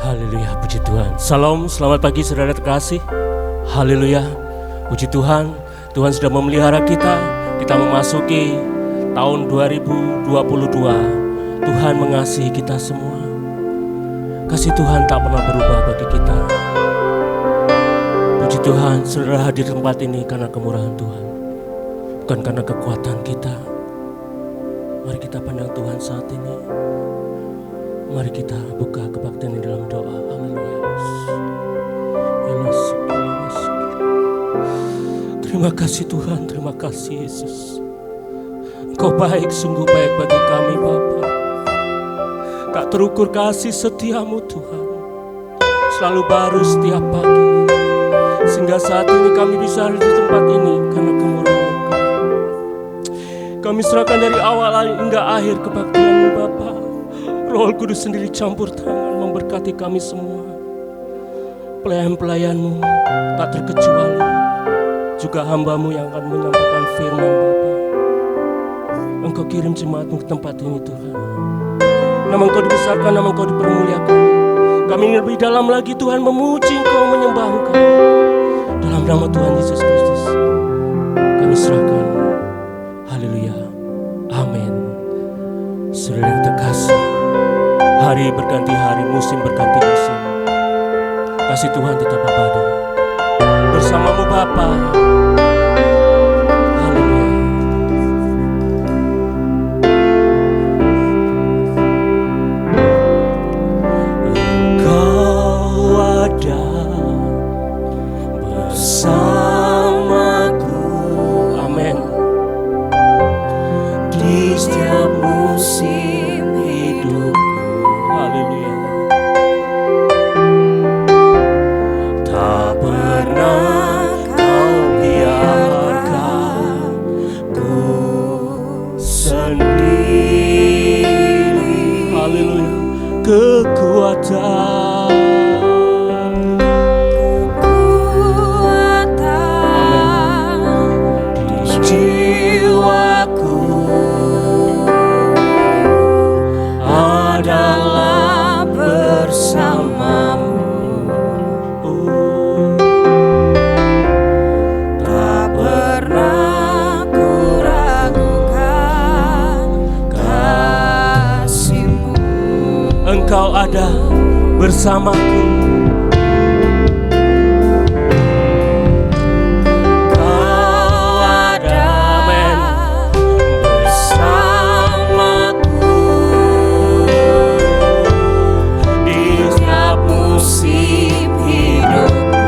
Haleluya, puji Tuhan. Salam, selamat pagi saudara terkasih. Haleluya, puji Tuhan. Tuhan sudah memelihara kita. Kita memasuki tahun 2022. Tuhan mengasihi kita semua. Kasih Tuhan tak pernah berubah bagi kita. Puji Tuhan, saudara hadir di tempat ini karena kemurahan Tuhan, bukan karena kekuatan kita. Mari kita pandang Tuhan saat ini. Mari kita buka kebaktian di dalam doa. Haleluya. Terima kasih Tuhan, terima kasih Yesus. Engkau baik, sungguh baik bagi kami Bapa. Tak terukur kasih setiamu Tuhan, selalu baru setiap pagi. Sehingga saat ini kami bisa ada di tempat ini karena kemurahan Engkau. Kami serahkan dari awal hingga akhir kebaktian Bapa. Roh Kudus sendiri campur tangan memberkati kami semua. Pelayan-pelayan-Mu tak terkecuali, juga hamba-Mu yang akan menyampaikan firman Bapa. Engkau kirim jemaat-Mu ke tempat ini Tuhan. Nama Engkau dibesarkan, nama Engkau dipermuliakan. Kami ingin lebih dalam lagi Tuhan memuji Engkau, menyembah Engkau. Dalam nama Tuhan Yesus Kristus kami serahkan. Haleluya, amin. Saudara yang terkasih, hari berganti hari, musim berganti musim. Kasih Tuhan tetap abadi. Bersamamu Bapa. Haleluya. Engkau ada bersamaku. Amin. Di setiap musim hidup. Haleluya. Tak pernah Kau biarkan ku sendiri. Haleluya. Kekuatan. Amin. Di jiwaku adalah bersamamu. Tak pernah ku ragukan kasih-Mu. Engkau ada bersamaku. Kau ada, amin, bersamaku di setiap musim hidupku.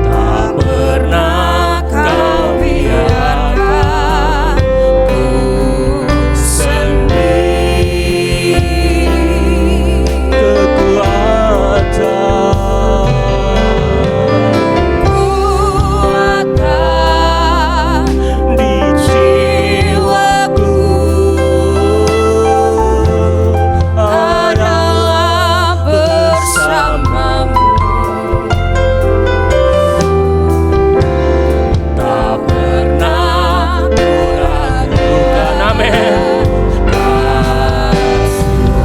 Tak pernah Kau biarkan ku sendiri. Kekuatan di jiwaku adalah bersamamu. Tak pernah ku ragukan, amin, kasih-Mu.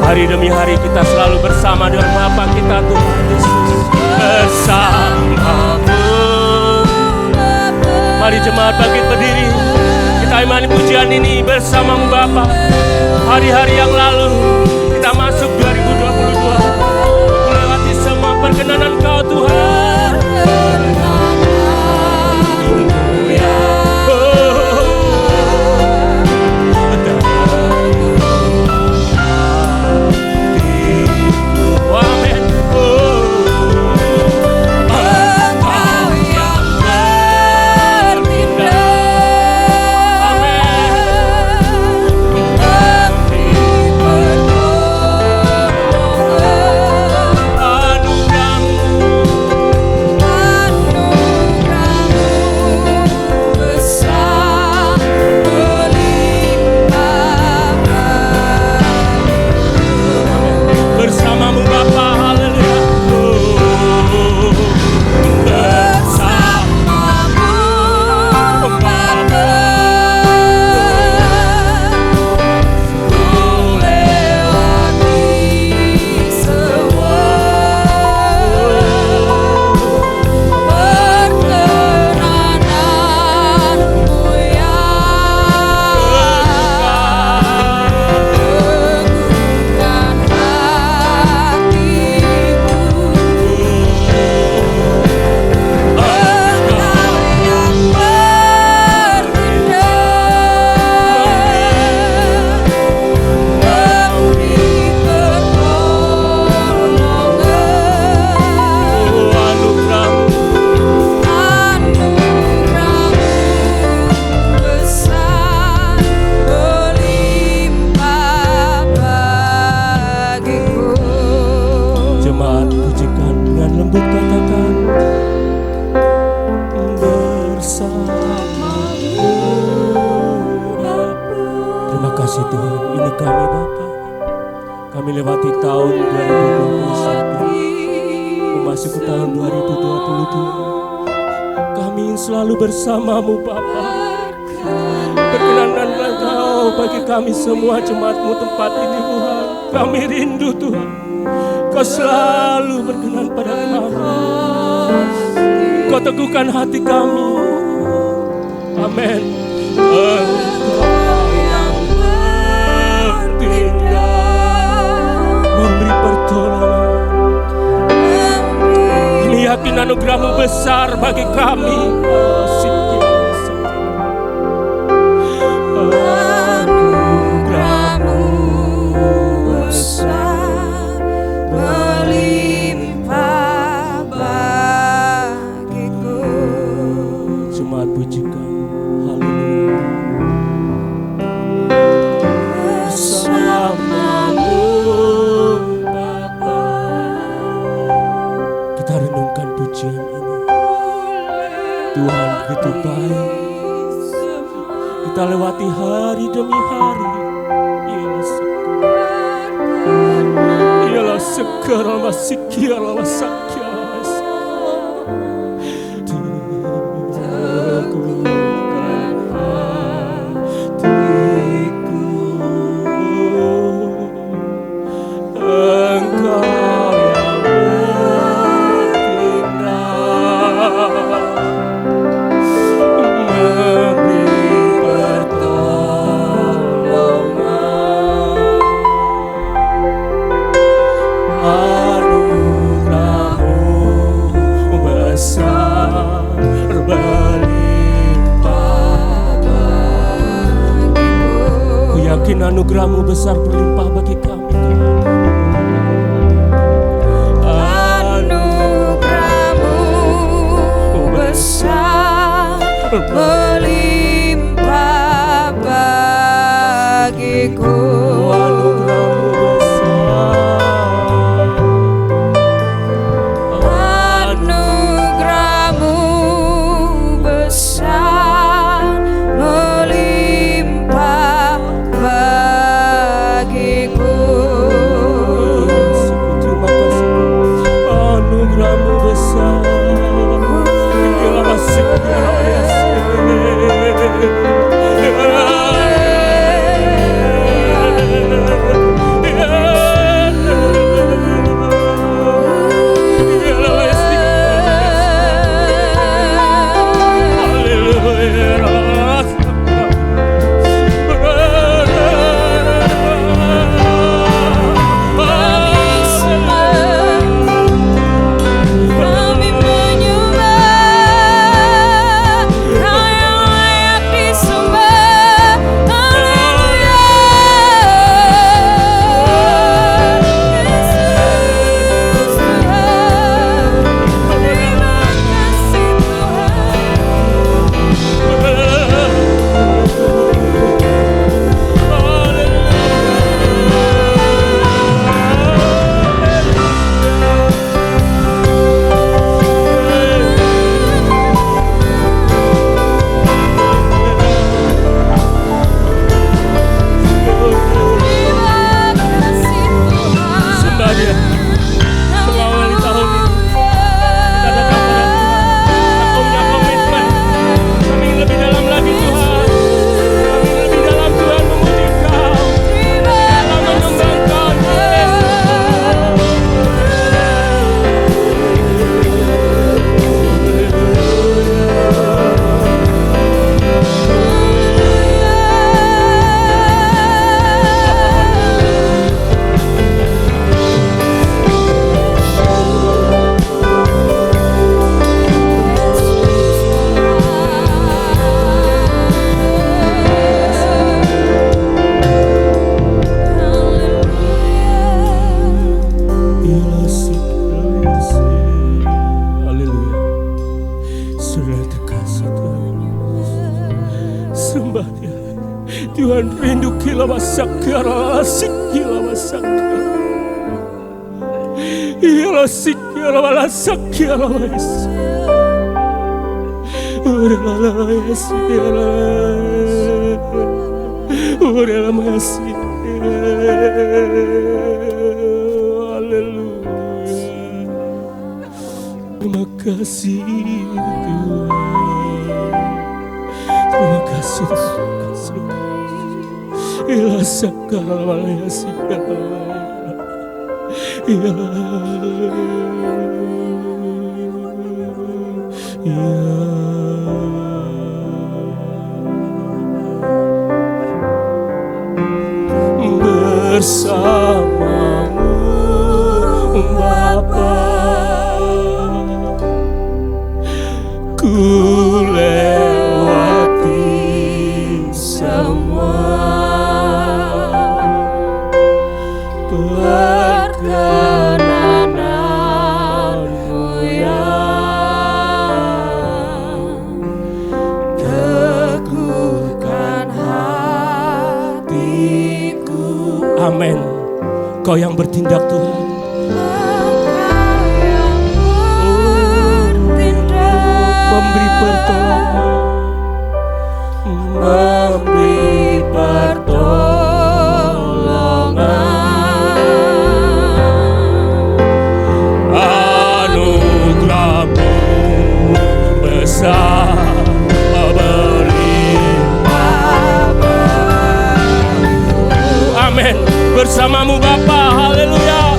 Hari demi hari kita selalu bersama dengan Bapa kita Tuhan Yesus. Bersamamu. Mari jemaat bangkit berdiri. Kita imani pujian ini bersamamu Bapa. Hari-hari yang lalu kita masuk 2022 melewati semua perkenanan Kau Tuhan. Amin. Engkau yang bertindak. Amin. Memberi bersamamu. Terima kasih Tuhan, ini kami Bapa. Kami lewati tahun 2021, memasuki tahun 2022. Kami ingin selalu bersamamu Bapa. Berkenanlah Engkau bagi kami semua jemaat-Mu tempat ini Tuhan. Kami rindu Tuhan, Kau selalu berkenan pada kami. Kau teguhkan hati kami. Amin. Memberi pertolongan. Kami yakin anugerah-Mu besar bagi kami. Anugerah-Mu besar melimpah bagiku. Jemaat pujikan. Haleluya. Bersamamu Bapa. Kita renungkan pujian ini. Tuhan begitu baik. Kita lewati hari demi hari. Ialah segera masih kialah masakya. Anugerah-Mu besar berlimpah bagi kami. Anugerah-Mu besar melimpah bagiku. Anugerah-Mu besar melimpah bagiku. Terima kasih. Anugerah-Mu besar. Ialah masih sembah Dia. Tuhan rindu kila masakara, sikila masakara. Ialah sikila malasakila mas. Terima kasih Tuhan. Terima kasih. Ilah sakala ya sikala. Bersamamu Bapa, ku lewati semua perkenananmu yang teguhkan hatiku. Amin. Kau yang bertindak Tuhan. Memberi pertolongan, anugerah-Mu besar berlimpah. Amin. Bersamamu Bapa, haleluya.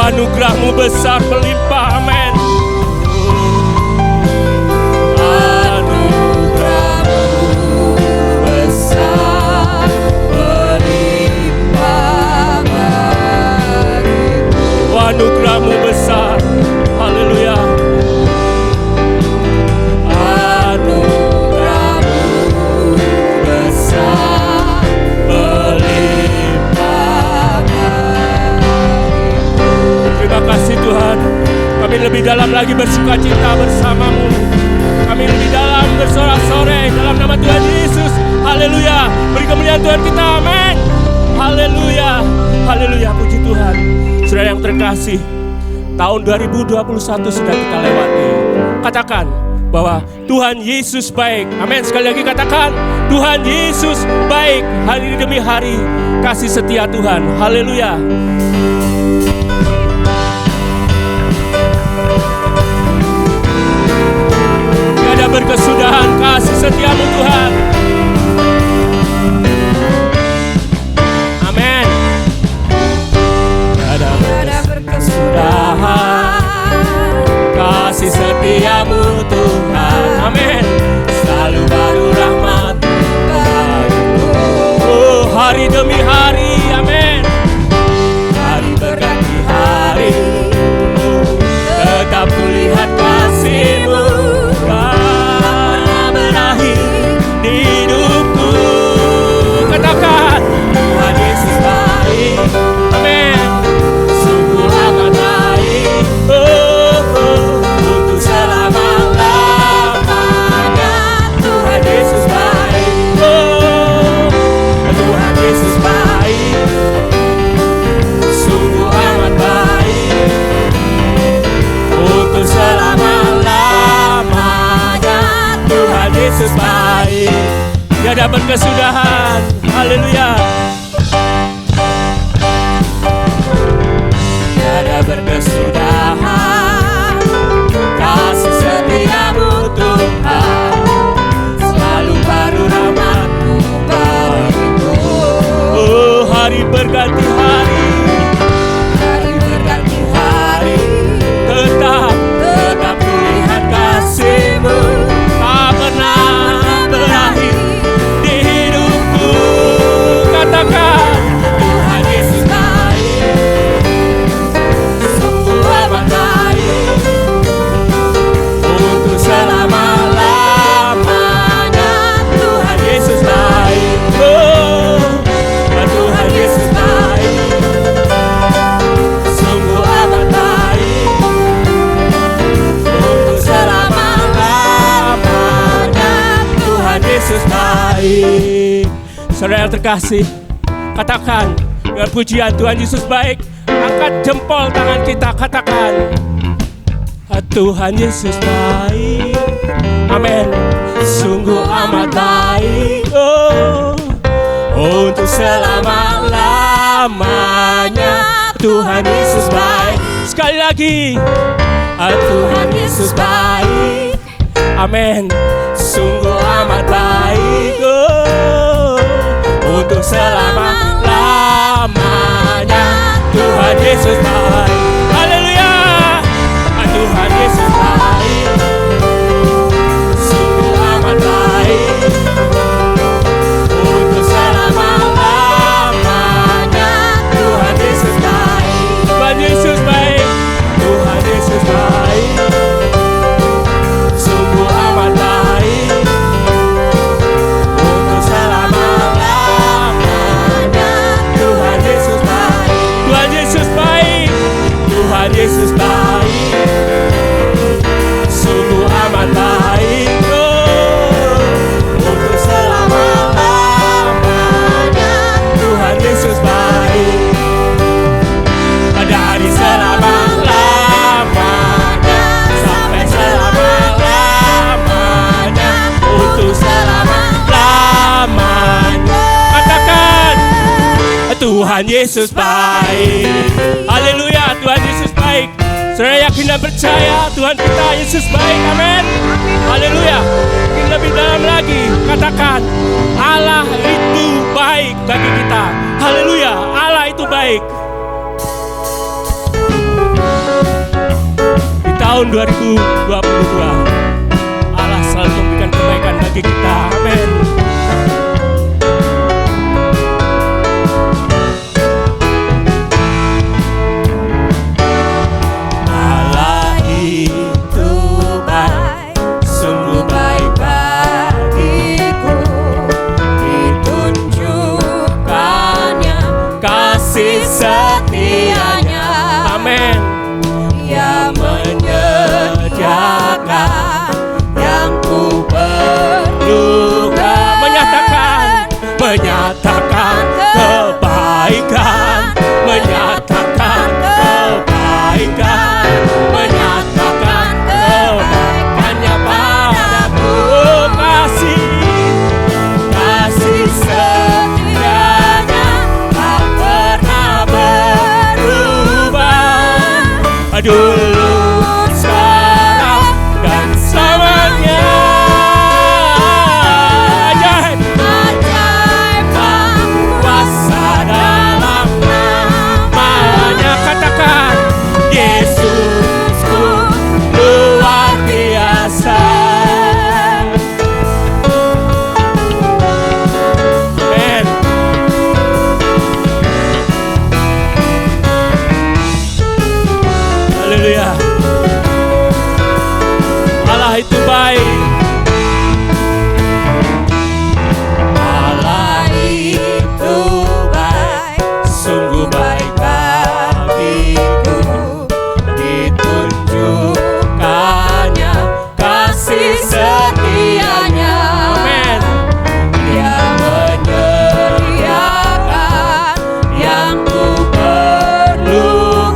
Anugerah-Mu besar melimpah, amin. Anugerah-Mu besar melimpah bagiku. Anugerah-Mu besar, haleluya. Anugerah-Mu besar melimpah bagiku. Terima kasih Tuhan, kami lebih dalam lagi bersukacita bersama-Mu. Kami lebih dalam bersorak-sorai dalam nama Tuhan Yesus. Haleluya, beri kemuliaan Tuhan kita, amin. Haleluya, haleluya, puji Tuhan. Saudara yang terkasih, tahun 2021 sudah kita lewati. Katakan bahwa Tuhan Yesus baik, amin. Sekali lagi katakan, Tuhan Yesus baik. Hari demi hari kasih setia Tuhan, haleluya. Berkesudahan kasih setia-Mu Tuhan. Amin. Ada berkesudahan kasih setia-Mu Tuhan. Amin. Selalu baru rahmat-Mu bagiku. Oh, hari demi hari, amin. Hari berganti hari, tetap kulihat kasih-Mu di hidupku. Katakan Tuhan Yesus baik, amin. Sungguh amat baik, untuk selama-lamanya. Tuhan Yesus baik, Tuhan Yesus baik, sungguh amat baik, untuk selama-lamanya. Tuhan Yesus baik, tiada berkesudahan, haleluya. Tiada berkesudahan kasih setia-Mu Tuhan, selalu baru rahmat-Mu baik. Saudara yang terkasih, katakan dengan pujian, Tuhan Yesus baik. Angkat jempol tangan kita, katakan Tuhan Yesus baik. Amin. Sungguh amat baik, untuk selama-lamanya. Tuhan Yesus baik. Sekali lagi, Tuhan Yesus baik. Amin. Sungguh amat baik, untuk selama-lamanya. Tuhan Yesus baik. Haleluya. Tuhan Yesus baik. Sungguh amat baik, untuk selama-lamanya. Tuhan Yesus baik. Tuhan Yesus baik. Tuhan Yesus baik. Sungguh amat baik, untuk selama-lamanya. Tuhan Yesus baik. Tuhan Yesus baik. Tuhan Yesus baik. Sungguh amat baik, untuk selama-lamanya. Tuhan Yesus baik. Dari selama-lamanya sampai selama-lamanya, untuk selama-lamanya. Katakan Tuhan Yesus baik. Haleluya, Tuhan Yesus baik. Saudara yakin dan percaya Tuhan kita Yesus baik. Amin. Haleluya. Mungkin lebih dalam lagi, katakan Allah itu baik bagi kita. Haleluya, Allah itu baik. Di tahun 2022 Allah selalu memberikan kebaikan bagi kita. Amin. Setianya, amin. Dia menyediakan yang ku perlukan, menyatakan kebaikan, menyatakan kebaikan, menyatakan kebaikannya padaku. Kasih setianya tak pernah berubah, dulu, sekarang, dan selamanya. Ajaib, kuasa dalam namanya. Katakan Yesusku luar biasa. Amen. Haleluya. Allah itu baik. Allah itu baik, sungguh baik bagiku. Ditunjukkannya kasih setianya. Amin. Dia menyediakan yang ku perlukan,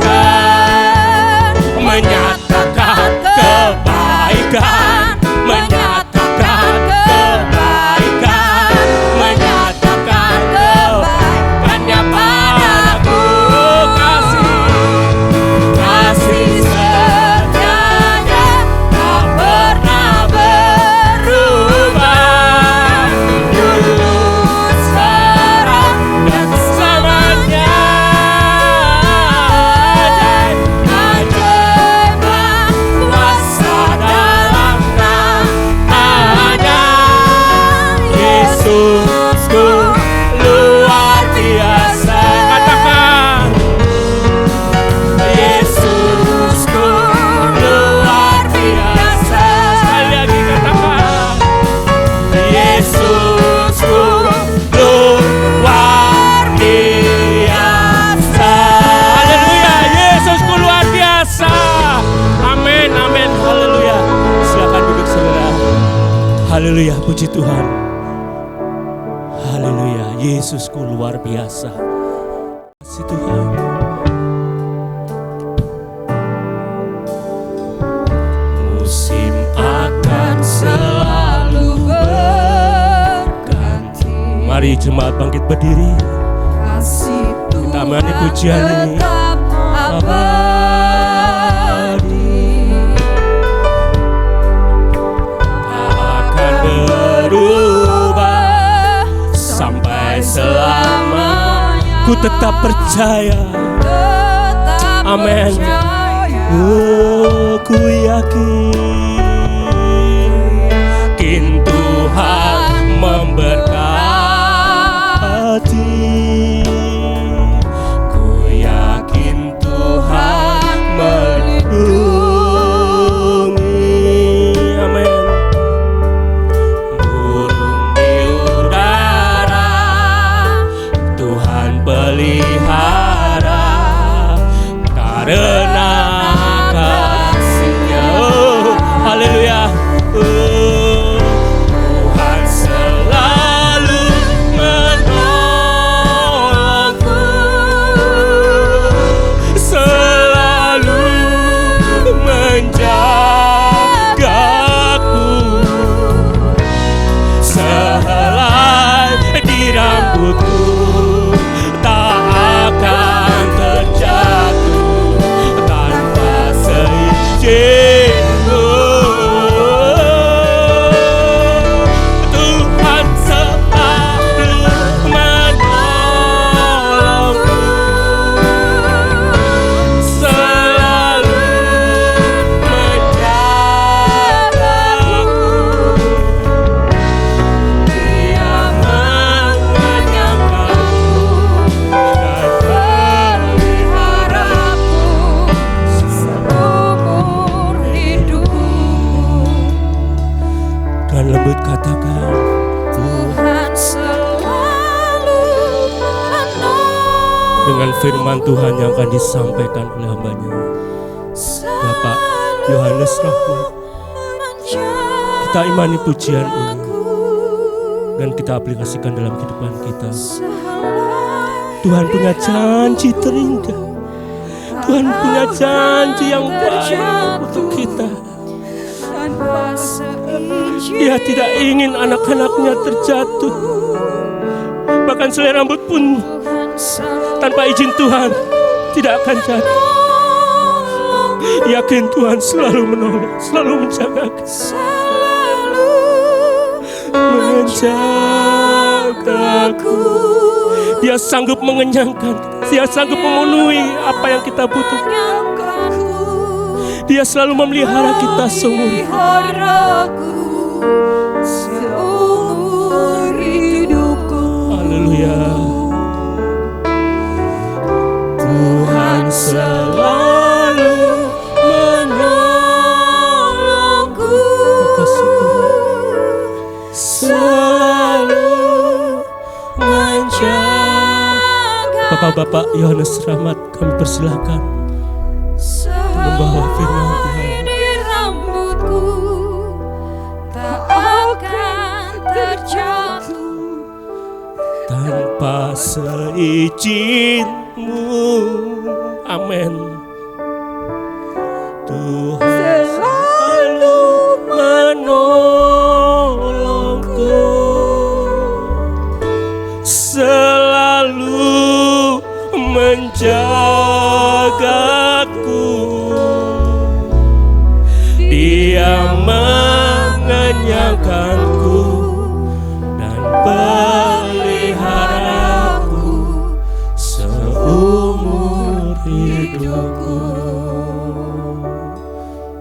menyatakan kebaikan, menyatakan kebaikan, menyatakan kebaikannya padaku. Kasih setianya tak pernah berubah, dulu, sekarang, dan selamanya. Ajaib, kuasa dalam namanya. Yesusku luar biasa. Katakan Yesusku luar biasa. Sekali lagi katakan Yesusku luar biasa. Haleluya, Yesusku luar biasa. Amin, amin, haleluya. Silakan duduk saudara. Haleluya, puji Tuhan. Yesusku luar biasa. Kasih Tuhan. Musim akan selalu berganti. Mari jemaat bangkit berdiri. Kasih Kita Tuhan menyanyi pujian ini. tetap abadi. Tak akan berubah sampai selamanya. Ku tetap percaya. Tetap Amen. percaya. Ku yakin Tuhan memberkati. Ku yakin Tuhan melindungi. Amin. Burung di udara Tuhan pelihara karena kasih-Nya. Oh, haleluya. Tuhan selalu menolongku, selalu menjagaku. Sehelai di rambutku tak akan terjatuh tanpa seizin-Mu. Tuhan selalu menolongku, selalu menjagaku. Dia mengenyangkanku dan memeliharaku Seumur hidupku. Dan lembut katakan, Tuhan selalu menolong. dengan firman Tuhan yang akan disampaikan oleh hamba-Nya Bapak Yohanes Rahmat. Kita imani pujian ini dan kita aplikasikan dalam kehidupan kita. Tuhan punya janji terindah. Tuhan punya janji yang baik untuk kita. Tanpa seizin Dia tidak ingin anak-anaknya terjatuh. Bahkan selai rambut pun Tuhan selalu tanpa izin Tuhan tidak akan jatuh. Yakin Tuhan selalu menolong, selalu menjaga, selalu menjagaku. Dia sanggup mengenyangkan, Dia sanggup memenuhi apa yang kita butuhkan. menyangkaku. Dia selalu memelihara kita seumur hidup. Peliharaku seumur hidupku. Haleluya. Tuhan selalu menolongku. Makasih Tuhan. Selalu menjaga. Bapak-bapak Yohanes Rahmat, kami persilakan membawa firman Tuhan. Di rambutku tak akan terjatuh Tanpa seizin-Mu. Amin. Tuhan selalu menolongku, selalu menjagaku. Dia mengenyangkanku dan peliharaku seumur hidupku.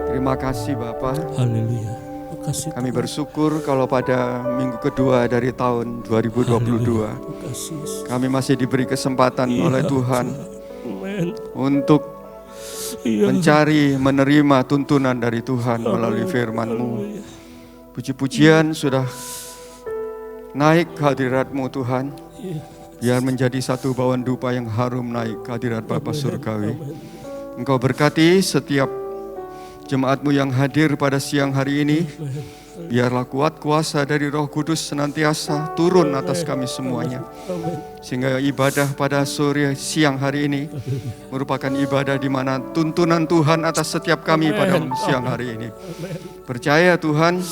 Terima kasih Bapak. Haleluya. Makasih Kami Tuhan. bersyukur kalau pada minggu kedua dari tahun 2022 Haleluya. Terima kasih Yesus. kami masih diberi kesempatan Iya, oleh Tuhan Amen. untuk Iya. mencari, menerima tuntunan dari Tuhan melalui Amin. firman-Mu. Haleluya. Puji-pujian sudah naik ke hadirat-Mu Tuhan. Iya. Biar menjadi satu bauan dupa yang harum naik ke hadirat Bapa Amin. Surgawi. Amin. Engkau berkati setiap jemaat-Mu yang hadir pada siang hari ini. Biarlah kuat kuasa dari Roh Kudus senantiasa turun atas kami semuanya. Sehingga ibadah pada sore siang hari ini merupakan ibadah di mana tuntunan Tuhan atas setiap kami pada siang hari ini. Percaya Tuhan,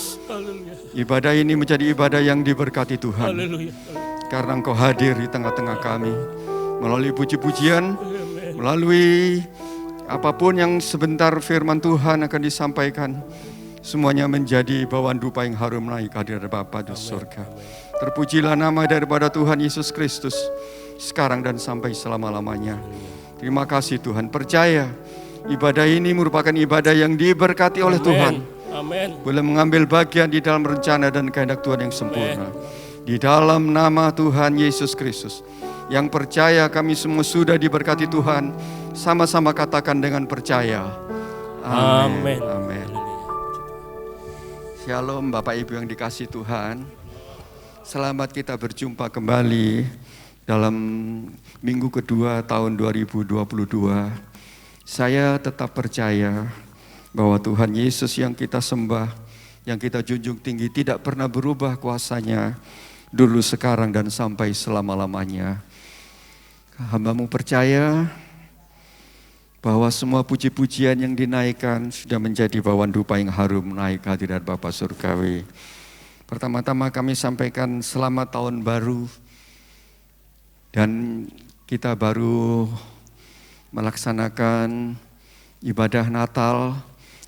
ibadah ini menjadi ibadah yang diberkati Tuhan. Karena Engkau hadir di tengah-tengah kami. Melalui puji-pujian, melalui apapun yang sebentar firman Tuhan akan disampaikan, semuanya menjadi bawaan dupa yang harum naik hadirat Bapa di surga. Terpujilah nama daripada Tuhan Yesus Kristus sekarang dan sampai selama-lamanya. Terima kasih Tuhan. Percaya ibadah ini merupakan ibadah yang diberkati oleh Tuhan. Amin. Boleh mengambil bagian di dalam rencana dan kehendak Tuhan yang sempurna. Di dalam nama Tuhan Yesus Kristus. Yang percaya kami semua sudah diberkati Tuhan. Sama-sama katakan dengan percaya. Amin. Amin. Shalom Bapak Ibu yang dikasihi Tuhan. Selamat kita berjumpa kembali dalam minggu kedua tahun 2022. Saya tetap percaya bahwa Tuhan Yesus yang kita sembah, yang kita junjung tinggi tidak pernah berubah kuasanya dulu, sekarang, dan sampai selama-lamanya. Hamba-Mu percaya bahwa semua puji-pujian yang dinaikkan sudah menjadi bawaan dupa yang harum naik hadirat Bapa Surgawi. Pertama-tama kami sampaikan selamat tahun baru, dan kita baru melaksanakan ibadah Natal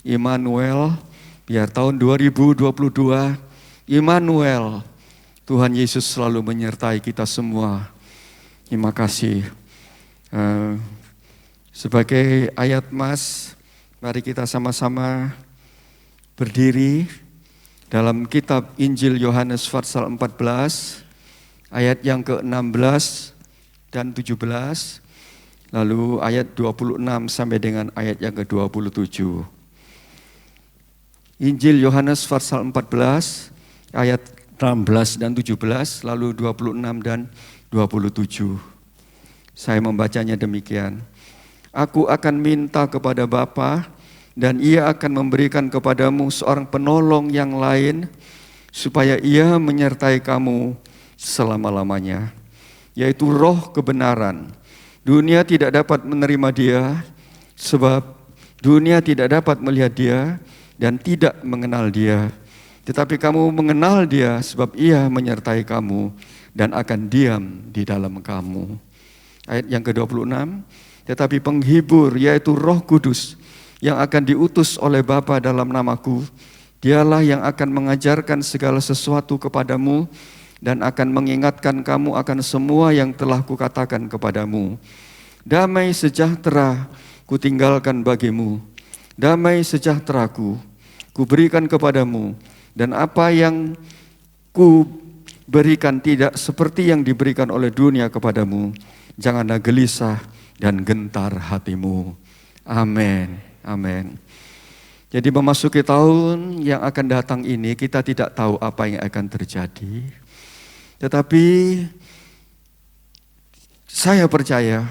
Immanuel. Biar tahun 2022 Immanuel, Tuhan Yesus selalu menyertai kita semua. Terima kasih. Sebagai ayat mas, mari kita sama-sama berdiri dalam kitab Injil Yohanes pasal 14, ayat yang ke-16 dan 17, lalu ayat 26 sampai dengan ayat yang ke-27. Injil Yohanes pasal 14, ayat 16 dan 17, lalu 26 dan 27. Saya membacanya demikian. Aku akan minta kepada Bapa, dan Ia akan memberikan kepadamu seorang penolong yang lain, supaya Ia menyertai kamu selama-lamanya, yaitu Roh kebenaran. Dunia tidak dapat menerima Dia, sebab dunia tidak dapat melihat Dia dan tidak mengenal Dia. Tetapi kamu mengenal Dia, sebab Ia menyertai kamu dan akan diam di dalam kamu. Ayat yang ke-26. Tetapi penghibur, yaitu Roh Kudus, yang akan diutus oleh Bapa dalam namaku, Dialah yang akan mengajarkan segala sesuatu kepadamu dan akan mengingatkan kamu akan semua yang telah kukatakan kepadamu. Damai sejahtera kutinggalkan bagimu, damai sejahteraku kuberikan kepadamu, dan apa yang kuberikan tidak seperti yang diberikan oleh dunia kepadamu. Janganlah gelisah dan gentar hatimu. Amin. Amin. Jadi memasuki tahun yang akan datang ini, kita tidak tahu apa yang akan terjadi. Tetapi saya percaya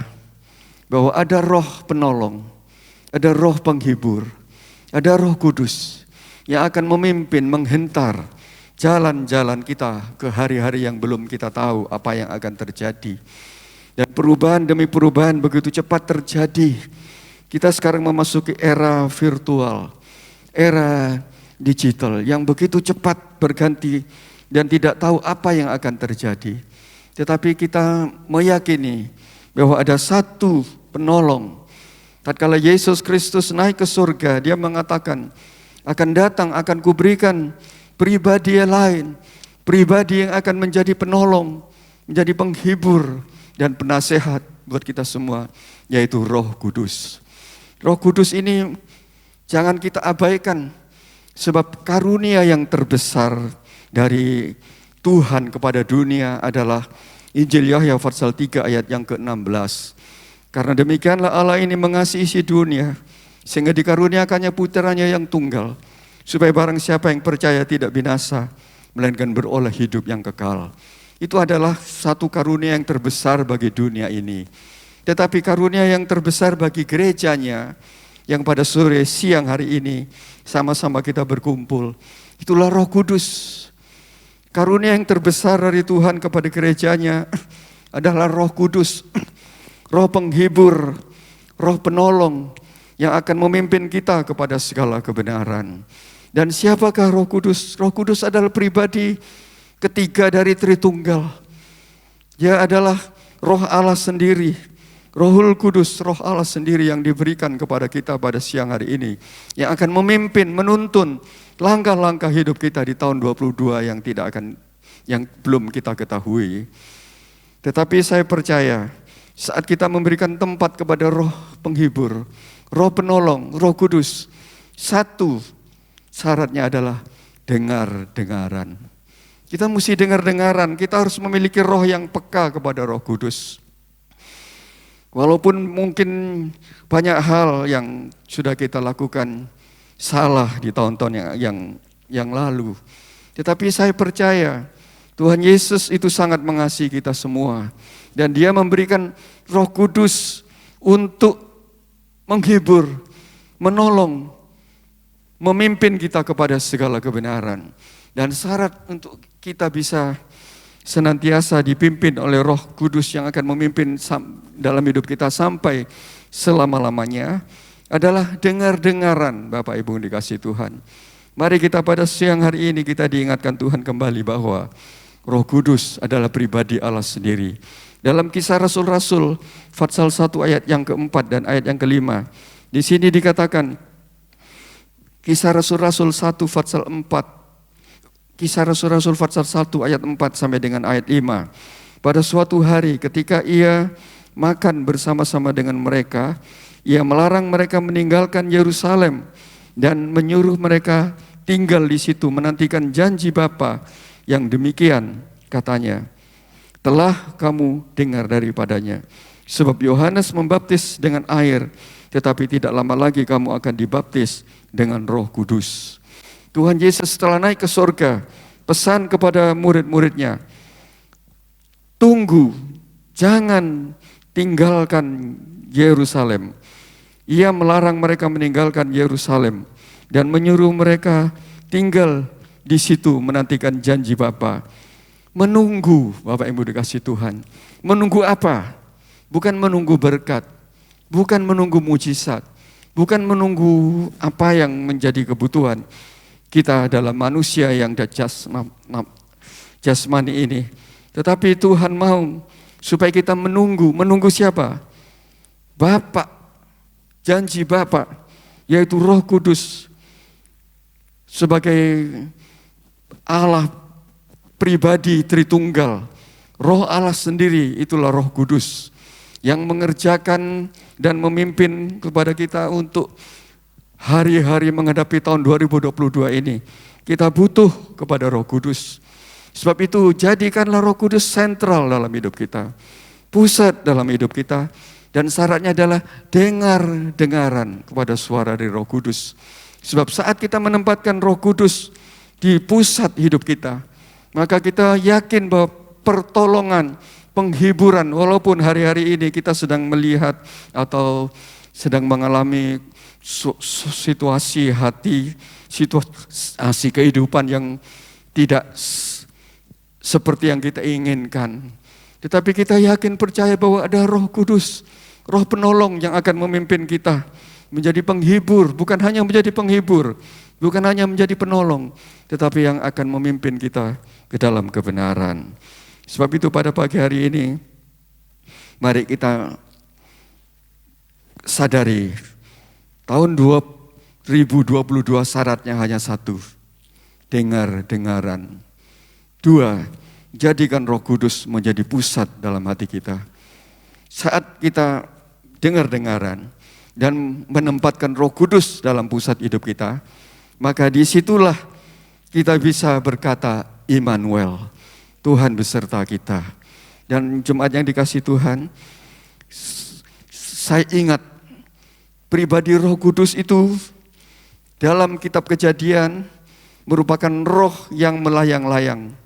bahwa ada Roh penolong, ada Roh penghibur, ada Roh Kudus yang akan memimpin, menghentar jalan-jalan kita ke hari-hari yang belum kita tahu apa yang akan terjadi. Dan perubahan demi perubahan begitu cepat terjadi. Kita sekarang memasuki era virtual, era digital yang begitu cepat berganti dan tidak tahu apa yang akan terjadi. Tetapi kita meyakini bahwa ada satu penolong. Tatkala Yesus Kristus naik ke surga, Dia mengatakan, akan datang, akan kuberikan pribadi yang lain, pribadi yang akan menjadi penolong, menjadi penghibur dan penasehat buat kita semua, yaitu Roh Kudus. Roh Kudus ini jangan kita abaikan, sebab karunia yang terbesar dari Tuhan kepada dunia adalah Injil Yahya pasal 3 ayat yang ke-16. Karena demikianlah Allah ini mengasihi si dunia, sehingga dikaruniakannya putranya yang tunggal, supaya barang siapa yang percaya tidak binasa, melainkan beroleh hidup yang kekal. Itu adalah satu karunia yang terbesar bagi dunia ini. Tetapi karunia yang terbesar bagi gerejanya, yang pada sore siang hari ini sama-sama kita berkumpul. Itulah Roh Kudus. Karunia yang terbesar dari Tuhan kepada gerejanya adalah Roh Kudus. Roh penghibur, Roh penolong yang akan memimpin kita kepada segala kebenaran. Dan siapakah Roh Kudus? Roh Kudus adalah pribadi ketiga dari Tritunggal. Dia adalah Roh Allah sendiri, Rohul Kudus, Roh Allah sendiri yang diberikan kepada kita pada siang hari ini, yang akan memimpin, menuntun langkah-langkah hidup kita di tahun 22 yang belum kita ketahui. Tetapi saya percaya saat kita memberikan tempat kepada Roh penghibur, Roh penolong, Roh Kudus, satu syaratnya adalah dengar-dengaran. Kita mesti dengar-dengaran, kita harus memiliki roh yang peka kepada Roh Kudus. Walaupun mungkin banyak hal yang sudah kita lakukan salah di tahun-tahun yang lalu. Tetapi saya percaya Tuhan Yesus itu sangat mengasihi kita semua. Dan Dia memberikan Roh Kudus untuk menghibur, menolong, memimpin kita kepada segala kebenaran. Dan syarat untuk kita bisa senantiasa dipimpin oleh Roh Kudus yang akan memimpin dalam hidup kita sampai selama-lamanya adalah dengar-dengaran. Bapak Ibu yang dikasihi Tuhan, mari kita pada siang hari ini kita diingatkan Tuhan kembali bahwa Roh Kudus adalah pribadi Allah sendiri. Dalam Kisah Rasul-Rasul pasal 1 ayat yang keempat dan ayat yang kelima, di sini dikatakan, Kisah Rasul-Rasul 1 pasal 4, Kisah Rasul-Rasul pasal 1 ayat 4 sampai dengan ayat 5. Pada suatu hari ketika ia makan bersama-sama dengan mereka, ia melarang mereka meninggalkan Yerusalem dan menyuruh mereka tinggal di situ menantikan janji Bapa yang demikian, katanya, telah kamu dengar daripadanya. Sebab Yohanes membaptis dengan air, tetapi tidak lama lagi kamu akan dibaptis dengan Roh Kudus. Tuhan Yesus setelah naik ke surga, pesan kepada murid-muridnya, tunggu, jangan tinggalkan Yerusalem. Ia melarang mereka meninggalkan Yerusalem dan menyuruh mereka tinggal di situ menantikan janji Bapa. Menunggu, Bapak Ibu dikasihi Tuhan. Menunggu apa? Bukan menunggu berkat, bukan menunggu mujizat, bukan menunggu apa yang menjadi kebutuhan kita dalam manusia yang jasmani ini. Tetapi Tuhan mau supaya kita menunggu. Menunggu siapa? Bapa, janji Bapa, yaitu Roh Kudus sebagai Allah pribadi Tritunggal. Roh Allah sendiri itulah Roh Kudus yang mengerjakan dan memimpin kepada kita untuk hari-hari menghadapi tahun 2022 ini. Kita butuh kepada Roh Kudus. Sebab itu jadikanlah Roh Kudus sentral dalam hidup kita, pusat dalam hidup kita. Dan syaratnya adalah dengar-dengaran kepada suara dari Roh Kudus. Sebab saat kita menempatkan Roh Kudus di pusat hidup kita, maka kita yakin bahwa pertolongan, penghiburan, walaupun hari-hari ini kita sedang melihat atau sedang mengalami situasi hati, situasi kehidupan yang tidak seperti yang kita inginkan. Tetapi kita yakin percaya bahwa ada Roh Kudus, Roh penolong yang akan memimpin kita menjadi penghibur, bukan hanya menjadi penghibur, bukan hanya menjadi penolong, tetapi yang akan memimpin kita ke dalam kebenaran. Sebab itu pada pagi hari ini, mari kita sadari, tahun 2022 syaratnya hanya satu, dengar-dengaran. 2, jadikan Roh Kudus menjadi pusat dalam hati kita. Saat kita dengar-dengaran dan menempatkan Roh Kudus dalam pusat hidup kita, maka disitulah kita bisa berkata, Immanuel, Tuhan beserta kita. Dan jemaat yang dikasihi Tuhan, saya ingat pribadi Roh Kudus itu dalam kitab Kejadian merupakan roh yang melayang-layang.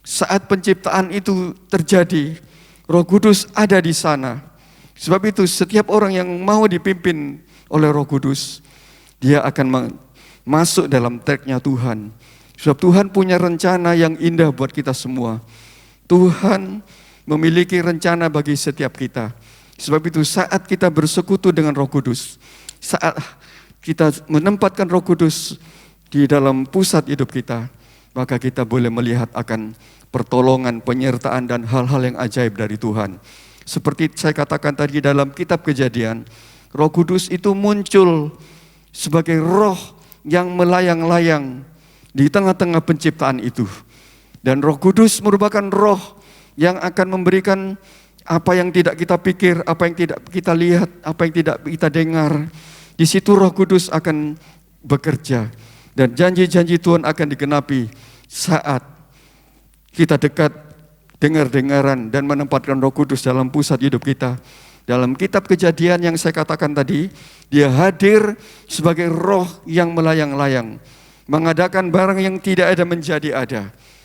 Saat penciptaan itu terjadi, Roh Kudus ada di sana. Sebab itu setiap orang yang mau dipimpin oleh Roh Kudus, dia akan masuk dalam tracknya Tuhan. Sebab Tuhan punya rencana yang indah buat kita semua. Tuhan memiliki rencana bagi setiap kita. Sebab itu saat kita bersekutu dengan Roh Kudus, saat kita menempatkan Roh Kudus di dalam pusat hidup kita, maka kita boleh melihat akan pertolongan, penyertaan dan hal-hal yang ajaib dari Tuhan. Seperti saya katakan tadi dalam kitab Kejadian, Roh Kudus itu muncul sebagai roh yang melayang-layang di tengah-tengah penciptaan itu. Dan Roh Kudus merupakan roh yang akan memberikan apa yang tidak kita pikir, apa yang tidak kita lihat, apa yang tidak kita dengar. Di situ Roh Kudus akan bekerja dan janji-janji Tuhan akan digenapi saat kita dekat dengar-dengaran dan menempatkan Roh Kudus dalam pusat hidup kita. Dalam kitab Kejadian yang saya katakan tadi, dia hadir sebagai roh yang melayang-layang, mengadakan barang yang tidak ada menjadi ada.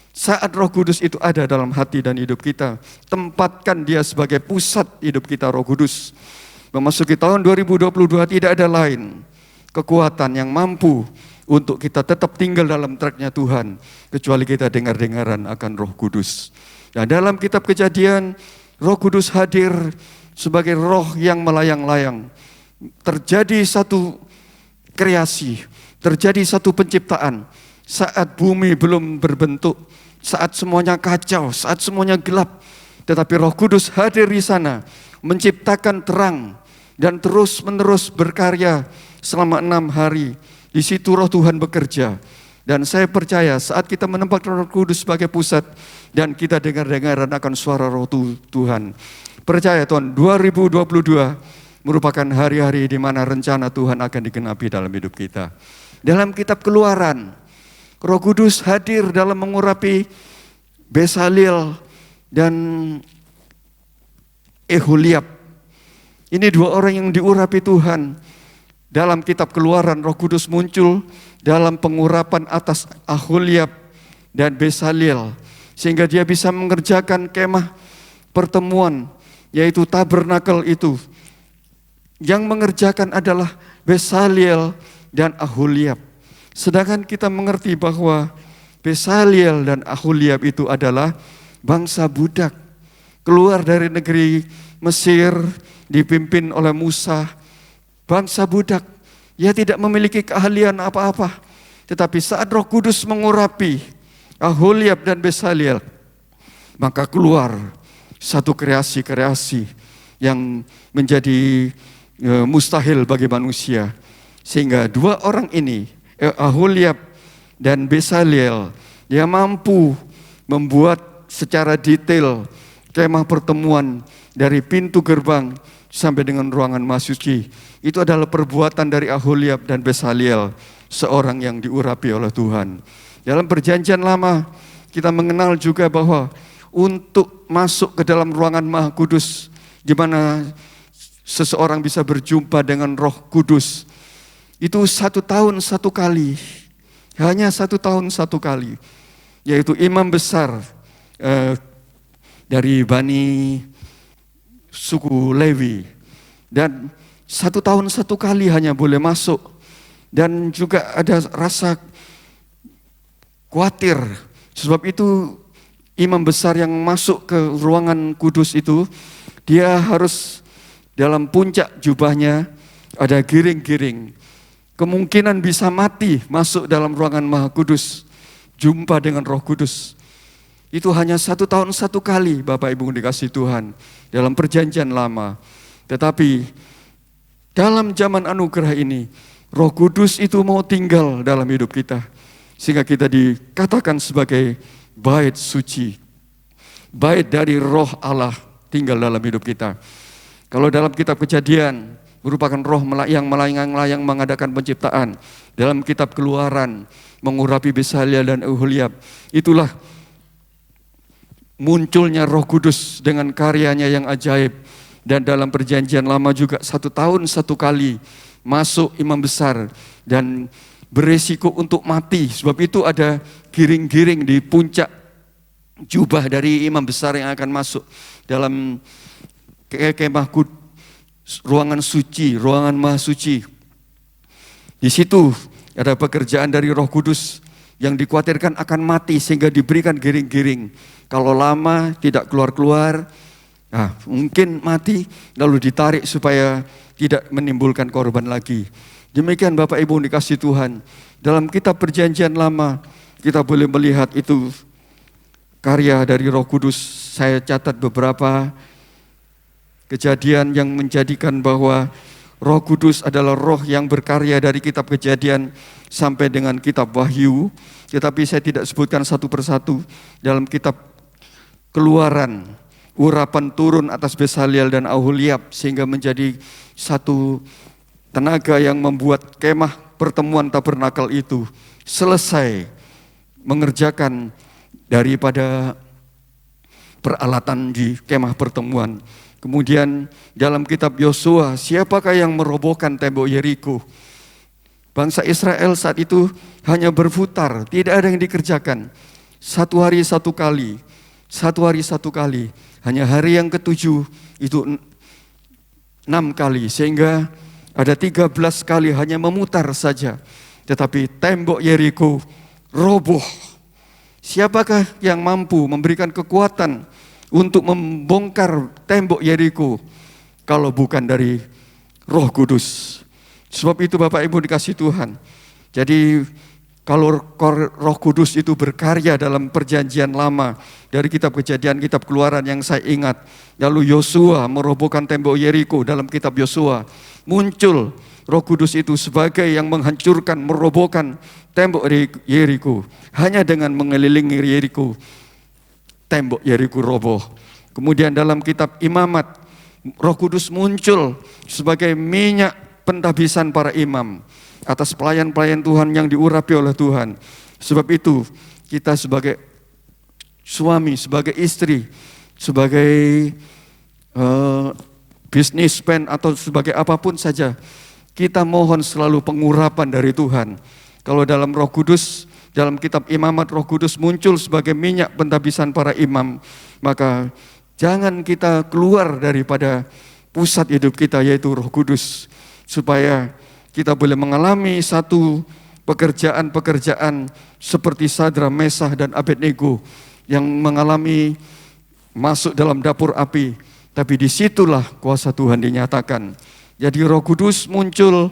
Saat Roh Kudus itu ada dalam hati dan hidup kita, tempatkan dia sebagai pusat hidup kita, Roh Kudus. Memasuki tahun 2022 tidak ada lain kekuatan yang mampu untuk kita tetap tinggal dalam tracknya Tuhan, kecuali kita dengar-dengaran akan Roh Kudus. Nah, dalam kitab Kejadian, Roh Kudus hadir sebagai roh yang melayang-layang. Terjadi satu kreasi, terjadi satu penciptaan saat bumi belum berbentuk, saat semuanya kacau, saat semuanya gelap. Tetapi Roh Kudus hadir di sana, menciptakan terang dan terus-menerus berkarya selama 6 hari. Di situ Roh Tuhan bekerja. Dan saya percaya saat kita menempatkan Roh Kudus sebagai pusat dan kita dengar-dengaran akan suara Roh Tuhan. Percaya Tuhan, 2022 merupakan hari-hari di mana rencana Tuhan akan digenapi dalam hidup kita. Dalam kitab Keluaran, Roh Kudus hadir dalam mengurapi Besaleel dan Eholiab. Ini 2 orang yang diurapi Tuhan. Dalam kitab Keluaran, Roh Kudus muncul dalam pengurapan atas Aholiab dan Besaleel, sehingga dia bisa mengerjakan kemah pertemuan, yaitu tabernakel itu. Yang mengerjakan adalah Besaleel dan Aholiab. Sedangkan kita mengerti bahwa Besaleel dan Aholiab itu adalah bangsa budak, keluar dari negeri Mesir, dipimpin oleh Musa. Bangsa budak, ia tidak memiliki keahlian apa-apa. Tetapi saat Roh Kudus mengurapi Aholiab dan Besaleel, maka keluar satu kreasi-kreasi yang menjadi mustahil bagi manusia. Sehingga 2 orang ini, Aholiab dan Besaleel, dia mampu membuat secara detail kemah pertemuan dari pintu gerbang sampai dengan ruangan masuci. Itu adalah perbuatan dari Aholiab dan Besaleel, seorang yang diurapi oleh Tuhan. Dalam Perjanjian Lama kita mengenal juga bahwa untuk masuk ke dalam ruangan Maha Kudus, di mana seseorang bisa berjumpa dengan Roh Kudus, itu 1 tahun 1 kali, hanya 1 tahun 1 kali, yaitu imam besar dari Bani suku Lewi, dan 1 tahun 1 kali hanya boleh masuk. Dan juga ada rasa khawatir, sebab itu imam besar yang masuk ke ruangan kudus itu, dia harus dalam puncak jubahnya ada giring-giring. Kemungkinan bisa mati masuk dalam ruangan Maha Kudus, jumpa dengan Roh Kudus. Itu hanya 1 tahun 1 kali, Bapak Ibu dikasih Tuhan, dalam Perjanjian Lama. Tetapi dalam zaman anugerah ini, Roh Kudus itu mau tinggal dalam hidup kita, sehingga kita dikatakan sebagai bait suci, bait dari Roh Allah tinggal dalam hidup kita. Kalau dalam kitab Kejadian merupakan roh yang melayang-layang mengadakan penciptaan. Dalam kitab Keluaran mengurapi Besaleel dan Aholiab. Itulah munculnya Roh Kudus dengan karyanya yang ajaib. Dan dalam Perjanjian Lama juga 1 tahun 1 kali masuk imam besar dan beresiko untuk mati. Sebab itu ada giring-giring di puncak jubah dari imam besar yang akan masuk dalam kemah ruangan suci, ruangan maha suci. Di situ ada pekerjaan dari Roh Kudus yang dikhawatirkan akan mati sehingga diberikan giring-giring. Kalau lama tidak keluar-keluar, mungkin mati lalu ditarik supaya tidak menimbulkan korban lagi. Demikian Bapak Ibu dikasih Tuhan. Dalam kitab Perjanjian Lama kita boleh melihat itu karya dari Roh Kudus. Saya catat beberapa kejadian yang menjadikan bahwa Roh Kudus adalah roh yang berkarya dari kitab Kejadian sampai dengan kitab Wahyu. Tetapi saya tidak sebutkan satu persatu. Dalam kitab Keluaran, urapan turun atas Besaliel dan Aholiab sehingga menjadi satu tenaga yang membuat kemah pertemuan tabernakel itu selesai mengerjakan daripada peralatan di kemah pertemuan. Kemudian dalam kitab Yosua, siapakah yang merobohkan tembok Yeriko? Bangsa Israel saat itu hanya berputar, tidak ada yang dikerjakan. Satu hari satu kali. Hanya hari yang ketujuh itu 6 kali, sehingga ada 13 kali hanya memutar saja. Tetapi tembok Yeriko roboh. Siapakah yang mampu memberikan kekuatan untuk membongkar tembok Yeriko kalau bukan dari Roh Kudus? Sebab itu Bapak Ibu dikasih Tuhan. Jadi kalau Roh Kudus itu berkarya dalam Perjanjian Lama, dari kitab Kejadian, kitab Keluaran yang saya ingat, lalu Yosua merobohkan tembok Yeriko dalam kitab Yosua, muncul Roh Kudus itu sebagai yang menghancurkan, merobohkan tembok Yeriko. Hanya dengan mengelilingi Yeriko, tembok Yeriko roboh. Kemudian dalam kitab Imamat, Roh Kudus muncul sebagai minyak pentabisan para imam atas pelayan-pelayan Tuhan yang diurapi oleh Tuhan. Sebab itu kita sebagai suami, sebagai istri, sebagai businessman atau sebagai apapun saja, kita mohon selalu pengurapan dari Tuhan. Kalau dalam Roh Kudus, dalam kitab Imamat, Roh Kudus muncul sebagai minyak pentabisan para imam, maka jangan kita keluar daripada pusat hidup kita, yaitu Roh Kudus, supaya kita boleh mengalami satu pekerjaan-pekerjaan seperti Sadra, Mesah, dan Abednego yang mengalami masuk dalam dapur api. Tapi disitulah kuasa Tuhan dinyatakan. Jadi Roh Kudus muncul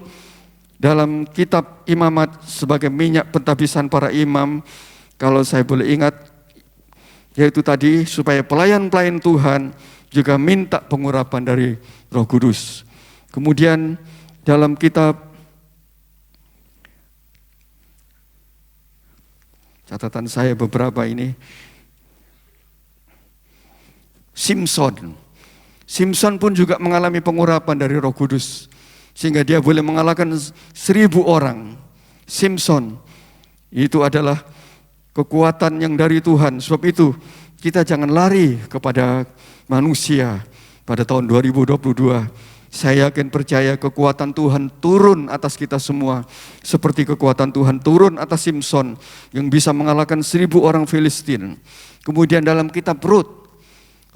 dalam kitab Imamat sebagai minyak pentabisan para imam. Kalau saya boleh ingat, yaitu tadi supaya pelayan-pelayan Tuhan juga minta pengurapan dari Roh Kudus. Kemudian dalam kitab, catatan saya beberapa ini, Simson pun juga mengalami pengurapan dari Roh Kudus sehingga dia boleh mengalahkan 1000 orang. Simson itu adalah kekuatan yang dari Tuhan. Sebab itu kita jangan lari kepada manusia. Pada tahun 2022 saya yakin percaya kekuatan Tuhan turun atas kita semua, seperti kekuatan Tuhan turun atas Simson yang bisa mengalahkan 1000 orang Filistin. Kemudian dalam kitab Rut,